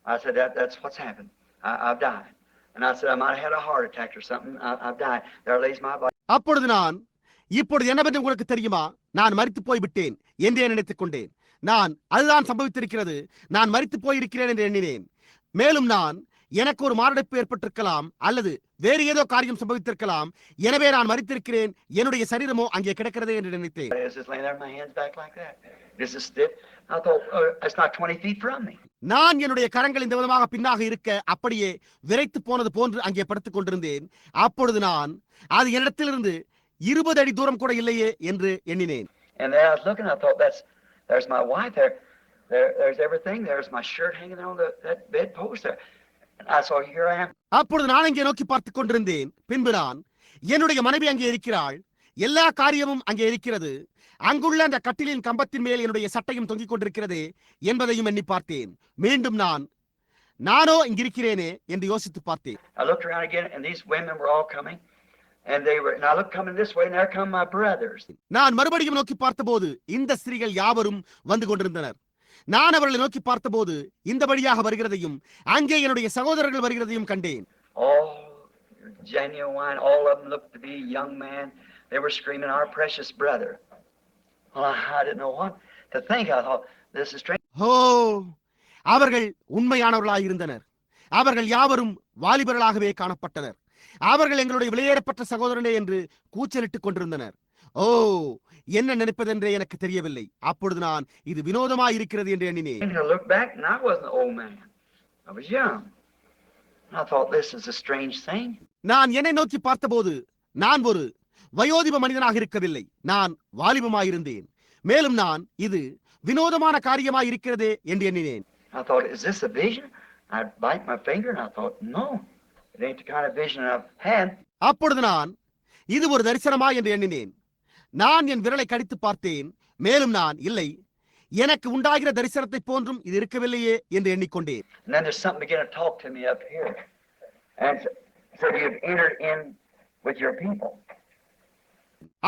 [SPEAKER 2] I said, "That's what's happened. I've died." And I said, I might have had a heart attack or something. I've died. There lays my body.
[SPEAKER 1] அப்பொழுது நான், இப்பொழுது என்னவென்று உங்களுக்கு தெரியுமா, நான் மரித்து போய்விட்டேன் என்றே நினைத்துக் கொண்டேன். நான் அதுதான் சம்பவித்திருக்கிறது, நான் மரித்து போயிருக்கிறேன் என்று எண்ணினேன். மேலும் நான், எனக்கு ஒரு மாரடைப்பு ஏற்பட்டிருக்கலாம் அல்லது வேறு ஏதோ காரியம் சம்பவித்திருக்கலாம், எனவே நான் மரித்திருக்கிறேன், என்னுடைய சரீரமோ அங்கே கிடக்கிறது என்று நினைத்தேன். நான் என்னுடைய கரங்கள் இந்த விதமாக பின்னாக இருக்க அப்படியே விரைத்து போனது போன்று அங்கே படுத்துக் கொண்டிருந்தேன். அப்பொழுது நான், அது என்னிடத்திலிருந்து 20 அடி தூரம் கூட இல்லையே என்று எண்ணினேன்.
[SPEAKER 2] There's my wife there. There's everything. There's my shirt hanging on that bedpost there. And I saw, here I am.
[SPEAKER 1] அப்பொழுது நான் அங்கே நோக்கி பார்த்துக் கொண்டிருந்தேன். பின்பு நான், என்னுடைய மனைவி அங்கே இருக்கிறாள், எல்லா காரியமும் அங்கே இருக்கிறது, அங்குள்ள அந்த கட்டிலின் கம்பத்தின் மேல் என்னுடைய சட்டையும் தொங்கிக் கொண்டிருக்கிறது என்பதையும் எண்ணி பார்த்தேன். மீண்டும் நானோ இங்கிருக்கிறேனே என்று யோசித்து பார்த்தேன்.
[SPEAKER 2] I looked around again and these women were all coming. And I looked coming this way, and there come my brothers.
[SPEAKER 1] நான் மறுபடியும் நோக்கி பார்த்தபோது இந்த ஸ்திரீகள் யாவரும் வந்து கொண்டிருந்தனர். நான் அவர்களை நோக்கி பார்த்தபோது இந்த வழியாக வருகிறதையும் அங்கே என்னுடைய சகோதரர்கள் வருகிறதையும் கண்டேன்.
[SPEAKER 2] All genuine, all of them looked to be young men. They were screaming, our precious brother. Well, I didn't know what to think. I thought, this is strange.
[SPEAKER 1] அவர்கள் உண்மையானவர்களாய் இருந்தனர். அவர்கள் யாவரும் வாலிபர்களாகவே காணப்பட்டனர். அவர்கள் எங்களுடைய வெளியேறப்பட்ட சகோதரனே என்று கூச்சலிட்டுக் கொண்டிருந்தனர். என்ன நினைப்பதென்றே எனக்கு தெரியவில்லை. அப்பொழுது நான், இது வினோதமாய் இருக்கிறது என்று எண்ணினேன். நான் என்னை நோக்கி பார்த்தபோது நான் ஒரு வயோதிப மனிதனாக இருக்கவில்லை, நான் வாலிபமாயிருந்தேன். மேலும் நான், இது வினோதமான காரியமாய் இருக்கிறதே என்று எண்ணினேன். அப்பொழுது நான், இது ஒரு தரிசனமா என்று எண்ணினேன். நான் என் விரலை கடித்து பார்த்தேன். மேலும் நான், இல்லை, எனக்கு உண்டாகிற தரிசனத்தை போன்றும் இது இருக்கவில்லையே என்று எண்ணிக்கொண்டேன்.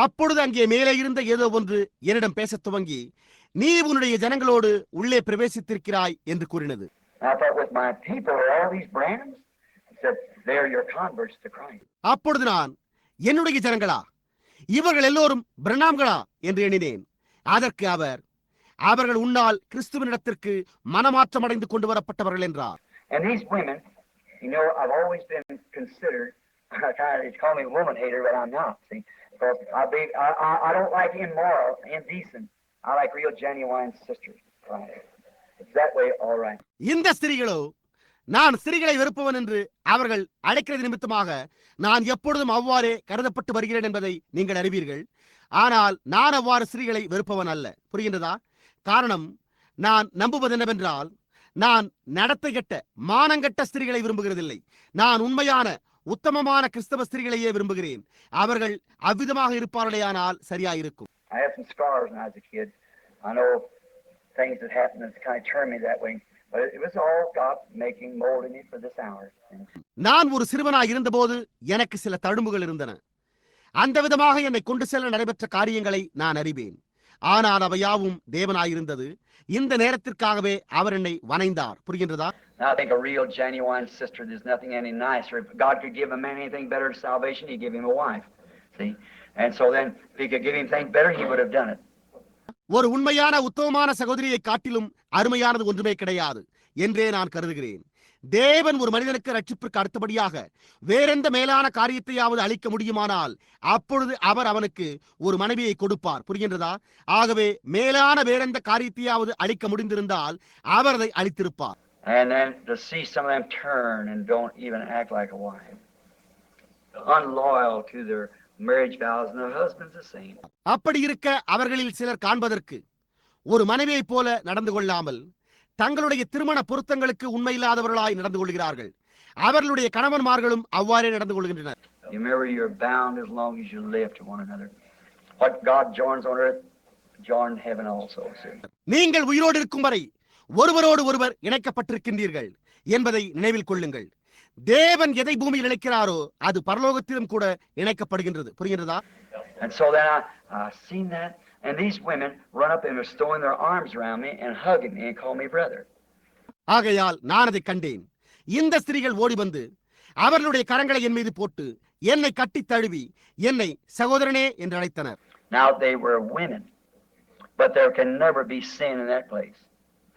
[SPEAKER 1] அப்பொழுது அங்கே மேலே இருந்த ஏதோ ஒன்று என்னிடம் பேசத் துவங்கி, நீ உன்னுடைய ஜனங்களோடு உள்ளே பிரவேசித்திருக்கிறாய் என்று கூறினது. அப்பொழுது நான், என்னுடைய ஜனங்களா, இவர்கள் எல்லோரும் பிரணாம்களா என்று எண்ணினேன். அதற்கு அவர், அவர்கள் உன்னால் கிறிஸ்துவனிடத்திற்கு மனமாற்றம் அடைந்து கொண்டு வரப்பட்டவர்கள் என்றார். இந்த ஸ்திரீகளோ, நான் ஸ்திரீகளை வெறுப்பவன் என்று அவர்கள் அழைக்கிறது நிமித்தமாக நான் எப்பொழுதும் அவ்வாறே கருதப்பட்டு வருகிறேன் என்பதை நீங்கள் அறிவீர்கள். ஆனால் நான் அவ்வாறு ஸ்திரீகளை வெறுப்பவன் அல்ல. புரிகின்றதா? காரணம், நான் நம்புவது என்னவென்றால், நான் நடத்தை கெட்ட மானங்கெட்ட ஸ்திரீகளை விரும்புகிறதில்லை. நான் உண்மையான உத்தமமான கிறிஸ்தவ ஸ்திரீகளையே விரும்புகிறேன். அவர்கள் அவ்விதமாக இருப்பார்களேயானால் சரியாயிருக்கும். நான் ஒரு சிறுவனாய் இருந்தபோது எனக்கு சில தழும்புகள் இருந்தன. அந்த விதமாக என்னை கொண்டு செல்ல நடைபெற்ற காரியங்களை நான் அறிவேன். ஆனால் அவையாவும் தேவனாயிருந்தது. இந்த நேரத்திற்காகவே அவர் என்னை வணைந்தார். புரிகின்றதா?
[SPEAKER 2] I think a real genuine sister, there's nothing any nicer. If God could give a man anything better than salvation, he'd give him a wife. See? And so then, if he could give him things better, he would have done it.
[SPEAKER 1] ஒரு உண்மையான உத்தமமான சகோதரியை காட்டிலும் அருமையானது ஒன்றுமே கிடையாது என்றே நான் கருதுகிறேன். தேவன் ஒரு மனிதனுக்கு ரட்சிப்பிற்கு அடுத்தபடியாக வேறெந்த மேலான காரியத்தையாவது அளிக்க முடியுமானால் அப்பொழுது அவர் அவனுக்கு ஒரு மனைவியை கொடுப்பார். புரிகின்றதா? ஆகவே மேலான வேறெந்த காரியத்தையாவது அளிக்க முடிந்திருந்தால் அவர் அதை அளித்திருப்பார்.
[SPEAKER 2] And then to see some of them turn and don't even act like a wife, unloyal to their marriage vows, and their husbands the same.
[SPEAKER 1] அப்படி இருக்க அவர்களில் சிலர் காண்பதற்கு ஒரு மனைவியைப் போல நடந்து கொள்ளாமல் தங்களுடைய திருமண பொருத்தங்களுக்கு உண்மையில்லாதவர்களாய் நடந்து கொள்கிறார்கள். அவர்களுடைய கணவன்மார்களும் அவ்வாறே நடந்து கொள்கின்றனர்.
[SPEAKER 2] Remember, you're bound as long as you live to one another. What God joins on earth, join in heaven also.
[SPEAKER 1] நீங்கள் உயிரோடு இருக்கும் வரை ஒருவரோடு ஒருவர் இணைக்கப்பட்டிருக்கின்றீர்கள் என்பதை நினைவில் கொள்ளுங்கள். தேவன் எதை பூமியில் இணைக்கிறாரோ அது பரலோகத்திலும் கூட இணைக்கப்படுகின்றது. புரிகிறதா?
[SPEAKER 2] And so then I seen that, and these women run up and were throwing their arms around me and hugging me and call me brother.
[SPEAKER 1] ஆகையால் நான் அதை கண்டேன். இந்த ஸ்திரீகள் ஓடி வந்து அவர்களுடைய கரங்களை என் மீது போட்டு என்னை கட்டி தழுவி என்னை சகோதரனே என்று அழைத்தனர்.
[SPEAKER 2] Now they were women, but there can never be sin in that place.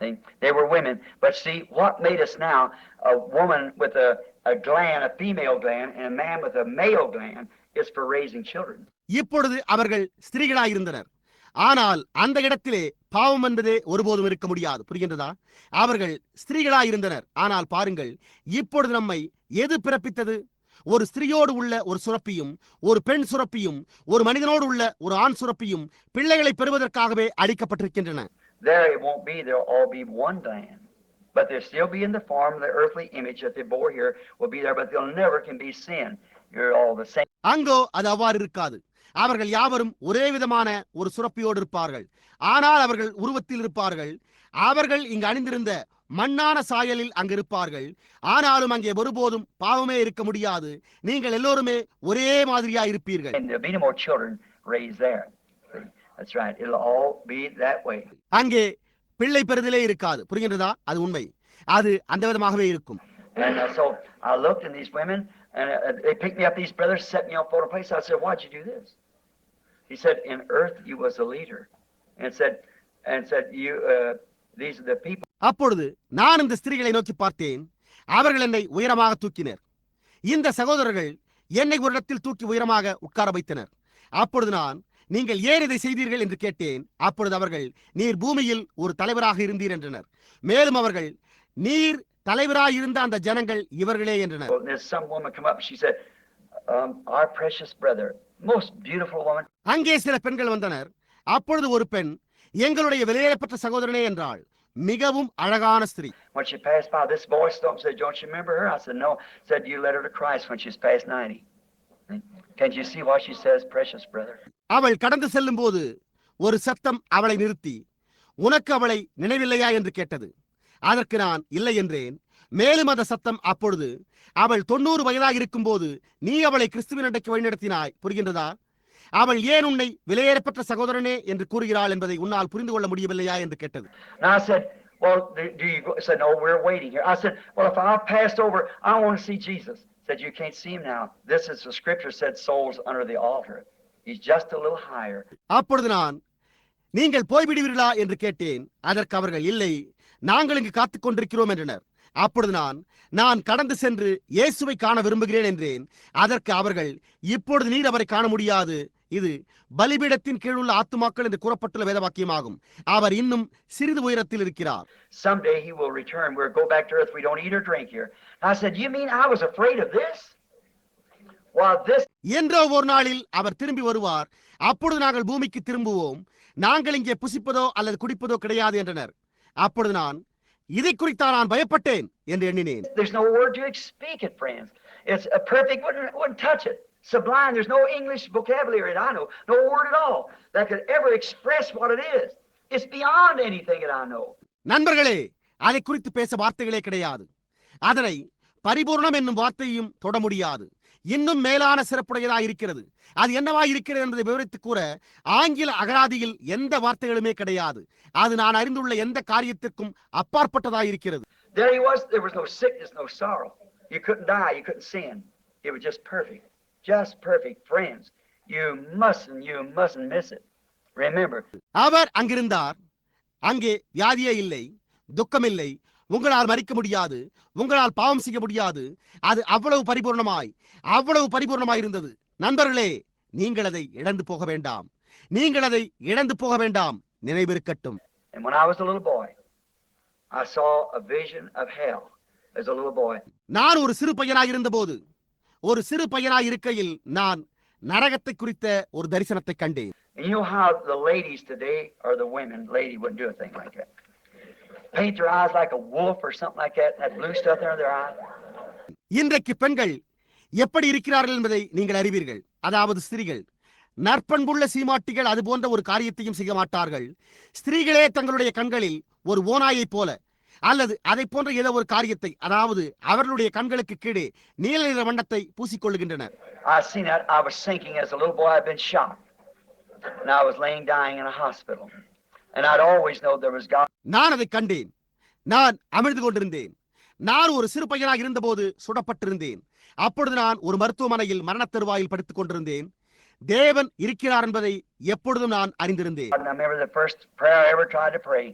[SPEAKER 2] See? They were women, but see what made us now a woman with a gland, a female gland, and a man with a male gland is for raising children.
[SPEAKER 1] இப்பொழுது அவர்கள் ஸ்திரீகளாயிருந்தனர். ஆனால் அந்த இடத்திலே பாவம் என்பதே ஒருபோதும் இருக்க முடியாது. புரிகின்றதா? அவர்கள் ஸ்திரீகளாயிருந்தனர். ஆனால் பாருங்கள், இப்பொழுது நம்மை எது பிறப்பித்தது? ஒரு ஸ்திரீயோடு உள்ள ஒரு சுரப்பியும் ஒரு பெண் சுரப்பியும் ஒரு மனிதனோடு உள்ள ஒரு ஆண் சுரப்பியும் பிள்ளைகளை பெறுவதற்காகவே அடிக்கப்பட்டிருக்கின்றன.
[SPEAKER 2] There it won't be, they'll all be one gland. But they'll still be in the form of the earthly image that they bore here will be there, but they'll never can be sin. You're all the same.
[SPEAKER 1] அங்கோ அது அவ்வாறு இருக்காது. அவர்கள் யாவரும் ஒரே விதமான ஒரு சுரப்பியோடு இருப்பார்கள். ஆனால் அவர்கள் உருவத்தில் இருப்பார்கள். அவர்கள் இங்கு அணிந்திருந்த மண்ணான சாயலில் அங்கு இருப்பார்கள். ஆனாலும் அங்கே ஒருபோதும் பாவமே இருக்க முடியாது. நீங்கள் எல்லோருமே ஒரே மாதிரியா இருப்பீர்கள்.
[SPEAKER 2] And there'll be no more children raised there. That's right. It'll all be that way.
[SPEAKER 1] அங்கே பிள்ளை பெறுதலே இருக்காது. புரிகின்றதா? அது உண்மை. அது அந்த விதமாகவே இருக்கும்.
[SPEAKER 2] And so I looked in these women, and they picked me up. These brothers set me on photo place. I said, "Why'd you do this?" He said, "In earth you was a leader," and said, "You these are the people."
[SPEAKER 1] அப்பொழுது நான் இந்த ஸ்திரீகளை நோக்கி பார்த்தேன். அவர்கள் என்னை உயரமாக தூக்கினர். இந்த சகோதரர்கள் என்னை ஒரு இடத்தில் தூக்கி உயரமாக உட்கார வைத்தனர். அப்பொழுது நான், நீங்கள் ஏன் இதை செய்தீர்கள் என்று கேட்டேன். அப்பொழுது அவர்கள், நீர் பூமியில் ஒரு தலைவராக இருந்தீர் என்றனர். மேலும் அவர்கள், நீர் தலைவராக இருந்த அந்த ஜனங்கள் இவர்களே என்றனர். அங்கே சில பெண்கள் வந்தனர். அப்பொழுது ஒரு பெண், எங்களுடைய விலையேறப்பட்ட சகோதரனே என்றாள். மிகவும் அழகான ஸ்திரீ.
[SPEAKER 2] When she passed by, this boy stopped and said, "Don't you remember her?" I said, "No." Said, "You led her to Christ when she's past 90." Can't you see what she says, precious brother?
[SPEAKER 1] அவள் கடந்து செல்லும் போது ஒரு சத்தம் அவளை நிறுத்தி, உனக்கு அவளை நினைவில்லையா என்று கேட்டது. அதற்கு நான் இல்லை என்றேன். மேலும் அந்த சத்தம் அப்பொழுது, அவள் 90 வயதாக இருக்கும் போது நீ அவளை கிறிஸ்துவின் அண்டைக்கு வழிநடத்தினாய். புரிகின்றதா? அவள் ஏன் உன்னை விலையேறப்பட்ட சகோதரனே என்று கூறுகிறாள் என்பதை உன்னால் புரிந்து கொள்ள முடியவில்லையா என்று கேட்டது.
[SPEAKER 2] I said, "Well, do you go?" Said, "No, we're waiting here." I said, "Well, if I passed over, I want to see Jesus." Said, "You can't see him now. This is the scripture said souls under the altar. He's just a little higher."
[SPEAKER 1] அப்பொழுது நான், நீங்கள் போய்விடுவீர்களா என்று கேட்டேன். அதற்கு அவர்கள், இல்லை, நாங்கள் இங்கு காத்துக் கொண்டிருக்கிறோம் என்றனர். அப்பொழுது நான் கடந்து சென்று இயேசுவை காண விரும்புகிறேன் என்றேன். அதற்கு அவர்கள், இப்பொழுது நீர் அவரை காண முடியாது. இது பலிபீடத்தின் கீழுள்ள ஆத்துமாக்கள் என்று கூறப்பட்டுள்ள வேதவாக்கியமாகும். அவர் இன்னும் சிறிது உயரத்தில் இருக்கிறார்.
[SPEAKER 2] Someday he will return. We'll go back to earth. We don't eat or drink here. I said, "You mean I was afraid of this?" Well, this
[SPEAKER 1] என்றோ ஒரு நாளில் அவர் திரும்பி வருவார். அப்பொழுது நாங்கள் பூமிக்கு திரும்புவோம். நாங்கள் இங்கே புசிப்பதோ அல்லது குடிப்பதோ கிடையாது என்றனர். அப்பொழுது நான், இதை குறித்தான் நான் பயப்பட்டேன் என்று எண்ணினேன்.
[SPEAKER 2] There's no word to speak it, friends. It's a perfect, wouldn't touch it. Sublime. There's no English vocabulary that I know. No word at all that could ever express what it is. It's beyond anything that I know.
[SPEAKER 1] நண்பர்களே, அதை குறித்து பேச வார்த்தைகளே கிடையாது. அதனை பரிபூர்ணம் என்னும் வார்த்தையும் தொட முடியாது. இன்னும் மேலான சிறப்புடையதாக இருக்கிறது. அது என்னவாய் இருக்கிறது என்பதை விவரித்து கூற ஆங்கில அகராதியில் எந்த வார்த்தைகளுமே கிடையாது. அது நான் அறிந்துள்ள எந்த காரியத்திற்கும் அப்பாற்பட்டதாக இருக்கிறது.
[SPEAKER 2] There he was. There was no sickness, no sorrow. You couldn't die. You couldn't sin. It was just perfect. Just perfect. Friends, you mustn't miss it. Remember.
[SPEAKER 1] அவர் அங்கிருந்தார். அங்கே வியாதியே இல்லை, துக்கமில்லை, உங்களால் மரிக்க முடியாது, உங்களால் பாவம் செய்ய முடியாது. அது அவ்வளவு பரிபூர்ணமாய் இருந்தது. நண்பர்களே, நீங்கள் அதை இழந்து போக வேண்டாம். நீங்கள் அதை இழந்து போக வேண்டாம். நினைவிருக்கட்டும்.
[SPEAKER 2] And when I was a little boy, I saw a vision of hell as a little boy.
[SPEAKER 1] நான் ஒரு சிறு பையனாய் இருந்தபோது, ஒரு சிறு பையனாய் இருக்கையில் நான் நரகத்தை குறித்த ஒரு தரிசனத்தை கண்டேன்.
[SPEAKER 2] And you know how the ladies today, or the women, lady wouldn't do a thing like that. Paint their eyes like a wolf or something like that, that blue stuff there in their eye.
[SPEAKER 1] இன்றைக்கு பெண்கள் எப்படி இருக்கிறார்கள் என்பதை நீங்கள் அறிவீர்கள். அதாவது ஸ்திரீகள், நற்பண்புள்ள சீமாட்டிகள் அது போன்ற ஒரு காரியத்தையும் செய்ய மாட்டார்கள். ஸ்திரீகளே தங்களுடைய கண்களில் ஒரு ஓநாயை போல அல்லது அதை போன்ற ஏதோ ஒரு காரியத்தை, அதாவது அவர்களுடைய கண்களுக்கு கீழே நீல நிற வண்ணத்தை பூசிக்கொள்ளுகின்றனர்.
[SPEAKER 2] I seen that. I was thinking as a little boy I'd been shot. And I was laying dying in a hospital. And I'd always know there was God.
[SPEAKER 1] நான் அதை கண்டேன். நான் அமிழ்ந்து கொண்டிருந்தேன். நான் ஒரு சிறு பையனாக இருந்தபோது சுடப்பட்டிருந்தேன். அப்பொழுது நான் ஒரு மருத்துவமனையில் மரணத் தருவாயில் படித்துக் கொண்டிருந்தேன். தேவன் இருக்கிறார் என்பதை எப்பொழுதும் நான் அறிந்திருந்தேன்.
[SPEAKER 2] I remember the first prayer I ever tried to pray.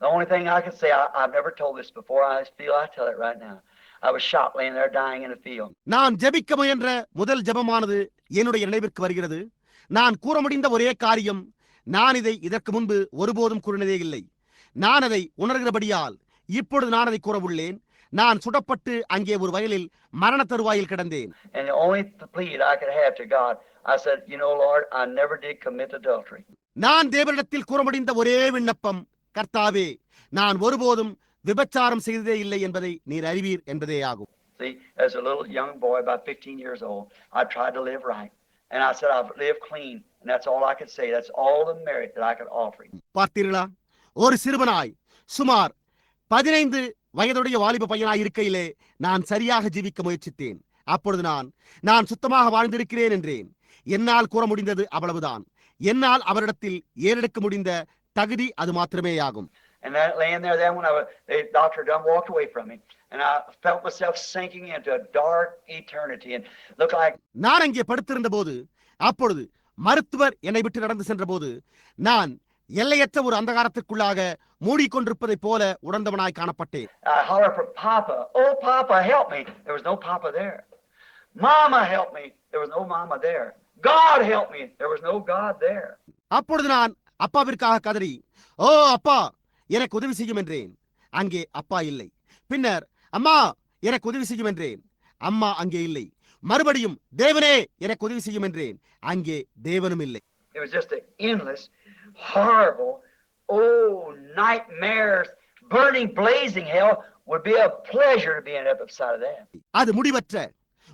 [SPEAKER 2] The only thing I can say, I've never told this before. I feel I tell it right now. I was shot laying there dying in the field.
[SPEAKER 1] நான் ஜெபிக்க முயன்ற முதல் ஜெபமானது என்னுடைய நினைவிற்கு வருகிறது. நான் கூற முடிந்த ஒரே காரியம், நான் இதை இதற்கு முன்பு ஒருபோதும் கூறினதே இல்லை. நான் அதை உணர்கிறபடியால் இப்பொழுது நான் அதை கூறவுள்ளேன். நான் சுடப்பட்டு அங்கே ஒரு வயலில் மரண தருவாயில் கிடந்தேன்.
[SPEAKER 2] And the only plea I could have to God, I said, you know, Lord, I never did commit adultery.
[SPEAKER 1] நான் தேவனிடத்தில் கூற முடிந்த ஒரே விண்ணப்பம், கர்த்தாவே, நான் ஒருபோதும் விபச்சாரம் செய்ததே இல்லை என்பதை நீர் அறிவீர் என்பதே ஆகும்.
[SPEAKER 2] See, as a little young boy, about 15 years old, I tried to live right. And I said, I've lived clean. And that's all I could say. That's all the merit that I could offer him.
[SPEAKER 1] பார்த்தீர்களா, ஒரு சிறுவனாய் சுமார் 15 வயதுடைய வாலிப பையனாய் இருக்கையிலே நான் சரியாக ஜீவிக்க முயற்சித்தேன். அப்பொழுது நான் சுத்தமாக வாழ்ந்திருக்கிறேன் என்றேன். என்னால் கூற முடிந்தது அவ்வளவுதான். என்னால் அவரிடத்தில் ஏறெடுக்க முடிந்த தகுதி அது மாத்திரமே ஆகும்.
[SPEAKER 2] And that laying there, then when the doctor done walked away from me, and I felt myself sinking into a dark eternity, and looked like.
[SPEAKER 1] நான் அங்கே படுத்திருந்த போது, அப்பொழுது மருத்துவர் என்னை விட்டு நடந்து சென்ற போது, நான் எல்லையற்ற ஒரு அந்தகாரத்திற்குள்ளாக மூடிக்கொண்டிருப்பதை போல உணர்ந்தவனாய் காணப்பட்டேன்.
[SPEAKER 2] I hollered for Papa. Oh, Papa, help me. There was no Papa there. Mama, help me. There was no Mama there. God, help me. There was no God there.
[SPEAKER 1] அப்பொழுது நான் அப்பாவிற்காக கதறி, ஓ அப்பா, எனக்கு உதவி செய்யும் என்றேன். அங்கே அப்பா இல்லை. பின்னர் அம்மா, எனக்கு உதவி செய்யும் என்றேன். அம்மா அங்கே இல்லை. மறுபடியும் தேவனே, எனக்கு உதவி செய்யும் என்றேன். அங்கே தேவனும் இல்லை.
[SPEAKER 2] It was just an endless, horrible, nightmares, burning, blazing hell. Would be a pleasure to be on the other side of that.
[SPEAKER 1] அது முடிவற்ற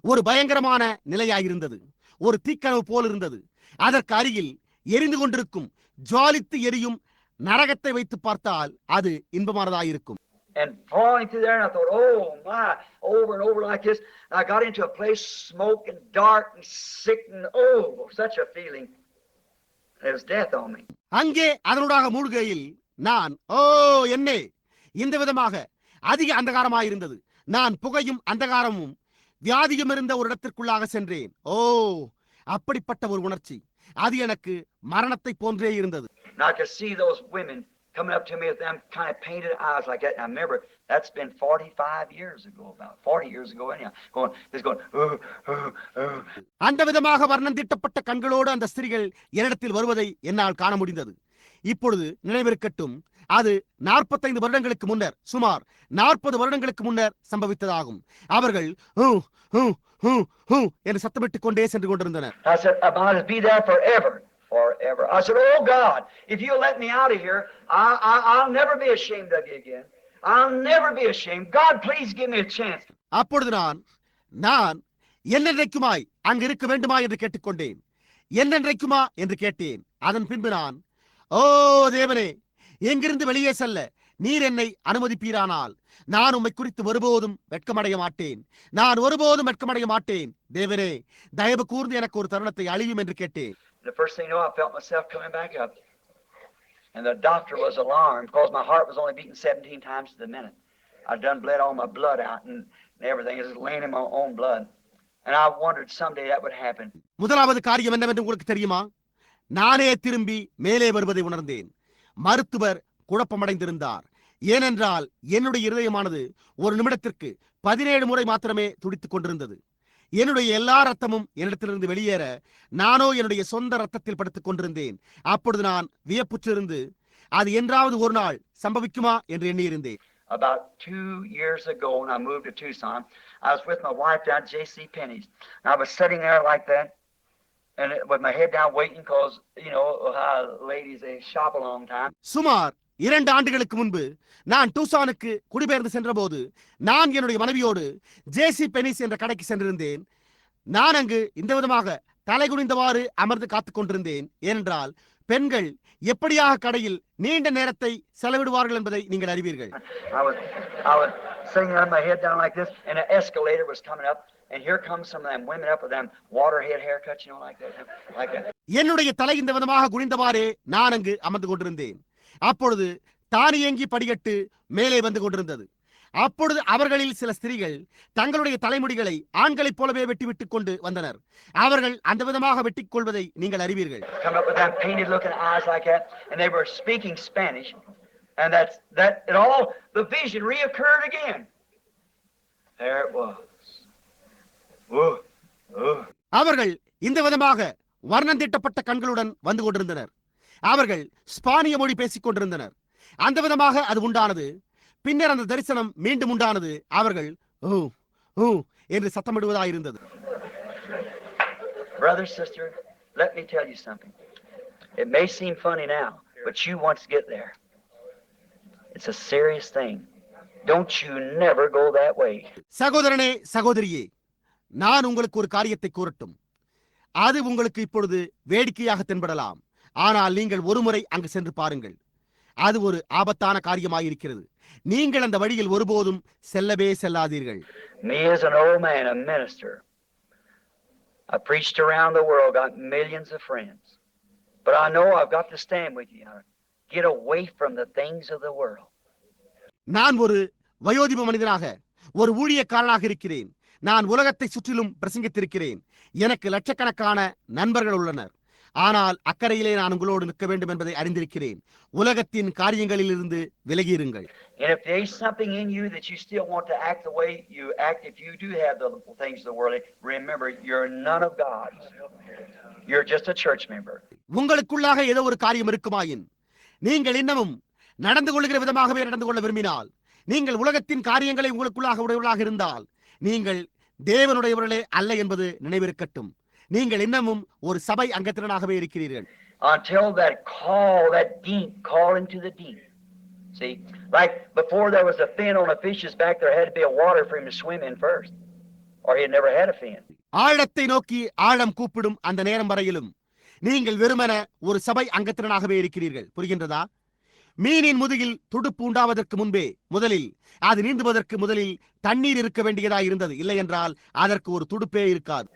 [SPEAKER 1] ஒரு பயங்கரமான நிலையாயிருந்தது. ஒரு தீக்கனவு போல் இருந்தது. அதற்கு அருகில் எரிந்து கொண்டிருக்கும் ஜுவாலித்து எரியும் நரகத்தை வைத்து பார்த்தால் அது இன்பமானதாயிருக்கும்.
[SPEAKER 2] And falling through there, and I thought, oh my, over and over like this. I got into a place, smoke and dark and sick, and such a feeling. There was death on me.
[SPEAKER 1] அங்கே அதனூடாக மூழ்கையில் நான் என்னே இந்த விதமாக அதிக அந்தகாரமாயிருந்தது. நான் புகையும் அந்தகாரமும் வியாதியும் இருந்த ஒரு இடத்திற்குள்ளாக சென்றேன். அப்படிப்பட்ட ஒரு உணர்ச்சி, அது எனக்கு மரணத்தை போன்றே இருந்தது.
[SPEAKER 2] And I could see those women coming up to me with them kind of painted eyes like that. And I remember that's been 45 years ago, about 40 years ago anyhow. Going.
[SPEAKER 1] அந்த விதமாக வர்ணம் தீட்டப்பட்ட கண்களோடு அந்த ஸ்திரீகள் என்னிடத்தில் வருவதை என்னால் காண முடிந்தது. இப்பொழுது நினைவிருக்கட்டும், அது 45 வருடங்களுக்கு முன்னர், சுமார் 40 வருடங்களுக்கு முன்னர் சம்பவித்ததாகும். அவர்கள் என்று சத்தமிட்டுக் கொண்டே சென்று கொண்டிருந்தனர்.
[SPEAKER 2] I said, I might be there forever. I said, oh God, if you'll let me out of here, I'll never be ashamed of you again. I'll never be ashamed. God, please give me a chance.
[SPEAKER 1] அப்பொழுது நான் என்னென்றைக்குமாய் அங்கு இருக்க வேண்டுமா என்று கேட்டுக்கொண்டேன். என்னென்றைக்குமா என்று கேட்டேன். அதன் பின்பு நான், தேவனே, எங்கிருந்து வெளியே செல்ல நீர் என்னை அனுமதிப்பீரானால் நான் உம்மை குறித்து ஒருபோதும் வெட்கமடைய மாட்டேன். நான் ஒருபோதும் வெட்கமடைய மாட்டேன். தேவனே, தயவு கூர்ந்து எனக்கு ஒரு தருணத்தை அழியும் என்று கேட்டேன்.
[SPEAKER 2] The first thing you know, I felt myself coming back up. And the doctor was alarmed because my heart was only beating 17 times to the minute. I'd done bled all my blood out and everything. It was laying in my own blood. And I wondered someday that would happen.
[SPEAKER 1] முதலாவது காரியம் என்னவென்று உங்களுக்கு தெரியுமா? நானே திரும்பி மேலே வருவதை உணர்ந்தேன். மருத்துவர் குழப்பமடைந்திருந்தார். ஏனென்றால் என்னுடைய இருதயமானது ஒரு நிமிடத்திற்கு 17 முறை மாத்திரமே துடித்துக் கொண்டிருந்தது. என்னுடைய எல்லா ரத்தமும் என்னிடத்திலிருந்து வெளியேற நானோ என்னுடைய சொந்த ரத்தத்தில் படுத்துக் கொண்டிருந்தேன். அப்பொழுது நான் வியப்புற்றிருந்து அது என்றாவது ஒரு நாள் சம்பவிக்குமா என்று எண்ணியிருந்தேன்.
[SPEAKER 2] About 2 years ago when I moved to Tucson, I was with my wife down at J.C. Penney's. And I was sitting there like that and with my head down waiting because, you know, ladies, they shop a long time.
[SPEAKER 1] சுமார் 2 ஆண்டுகளுக்கு முன்பு நான் டூசானுக்கு குடிபெயர்ந்து சென்ற போது நான் என்னுடைய மனைவியோடு ஜேசி பெனிஸ் என்ற கடைக்கு சென்றிருந்தேன். நான் அங்கு இந்த விதமாக தலைகுனிந்தவாறு அமர்ந்து காத்துக் கொண்டிருந்தேன். ஏனென்றால் பெண்கள் எப்படியாக கடையில் நீண்ட நேரத்தை செலவிடுவார்கள் என்பதை நீங்கள் அறிவீர்கள்.
[SPEAKER 2] I was sitting on my head down like this and an escalator was coming up and here comes some of them women up with them waterhead haircuts, you know, like that. என்னுடைய
[SPEAKER 1] தலை இந்த விதமாக குனிந்தவாறே நான் அங்கு அமர்ந்து கொண்டிருந்தேன். அப்பொழுது தானியங்கி படிக்கட்டு மேலே வந்து கொண்டிருந்தது. அப்பொழுது அவர்களில் சில ஸ்திரீகள் தங்களுடைய தலைமுடிகளை ஆண்களைப் போலவே வெட்டிவிட்டுக் கொண்டு வந்தனர். அவர்கள் அந்த விதமாக வெட்டிக் கொள்வதை நீங்கள் அறிவீர்கள்.
[SPEAKER 2] Come up with them painted looking eyes like that, and they were speaking Spanish, and the vision reoccurred again. There it was. Whoa, whoa.
[SPEAKER 1] அவர்கள் இந்த விதமாக வர்ணம் தீட்டப்பட்ட கண்களுடன் வந்து கொண்டிருந்தனர். அவர்கள் ஸ்பானிய மொழி பேசிக் கொண்டிருந்தனர். அந்த விதமாக அது உண்டானது. பின்னர் அந்த தரிசனம் மீண்டும் உண்டானது. அவர்கள் ஓ ஓ என்று சத்தமிடுவதாயிருந்தது.
[SPEAKER 2] Brother, sister, let me tell you something. It may seem funny now, but you want to get there. It's a serious thing. Don't you never go that way.
[SPEAKER 1] சகோதரனே, சகோதரியே, நான் உங்களுக்கு ஒரு காரியத்தை கூறட்டும். அது உங்களுக்கு இப்பொழுது வேடிக்கையாக தென்படலாம். ஆனால் நீங்கள் ஒருமுறை அங்கு சென்று பாருங்கள். அது ஒரு ஆபத்தான காரியமாயிருக்கிறது. நீங்கள் அந்த வழியில் ஒருபோதும் செல்லவே செல்லாதீர்கள்.
[SPEAKER 2] Me as an old man, a minister, I preached around the world, got millions of friends. But I know I've got to stand with you. Get away from the things of the world.
[SPEAKER 1] நான் ஒரு வயோதிப மனிதனாக, ஒரு ஊழியக்காரனாக இருக்கிறேன். நான் உலகத்தை சுற்றிலும் பிரசங்கித்திருக்கிறேன். எனக்கு லட்சக்கணக்கான நண்பர்கள் உள்ளனர். ஆனால் அக்கறையிலே நான் உங்களோடு நிற்க வேண்டும் என்பதை அறிந்திருக்கிறேன். உலகத்தின் காரியங்களில் இருந்து விலகியிருங்கள்.
[SPEAKER 2] And if there's something in you that you still want to act the way you act, if you do have the things of the world, remember you're none of God's. You're just a church member.
[SPEAKER 1] உங்களுக்குள்ளாக ஏதோ ஒரு காரியம் இருக்குமாயின், நீங்கள் இன்னமும் நடந்து கொள்கிற விதமாகவே நடந்து கொள்ள விரும்பினால், நீங்கள் உலகத்தின் காரியங்களை உங்களுக்குள்ளாக உடையவர்களாக இருந்தால், நீங்கள் தேவனுடையவர்களே அல்ல என்பது நினைவிருக்கட்டும். நீங்கள் இன்னமும் ஒரு சபை அங்கத்தினராகவே இருக்கிறீர்கள்.
[SPEAKER 2] Until that call, that deep call into the deep. See, like before there was a fin on a fish's back, there had to be a water for him to swim in first, or he had never had a fin.
[SPEAKER 1] ஆழத்தை நோக்கி ஆழம் கூப்பிடும் அந்த நேரம் வரையிலும் நீங்கள் வெறுமன ஒரு சபை அங்கத்தினராகவே இருக்கிறீர்கள். புரிகின்றதா? மீனின் முதுகில் துடுப்பு உண்டாவதற்கு முன்பே முதலில் அது நீந்துவதற்கு முதலில் தண்ணீர் இருக்க வேண்டியதாய் இருந்தது. இல்லை என்றால் அதற்கு ஒரு துடுப்பே இருக்காது.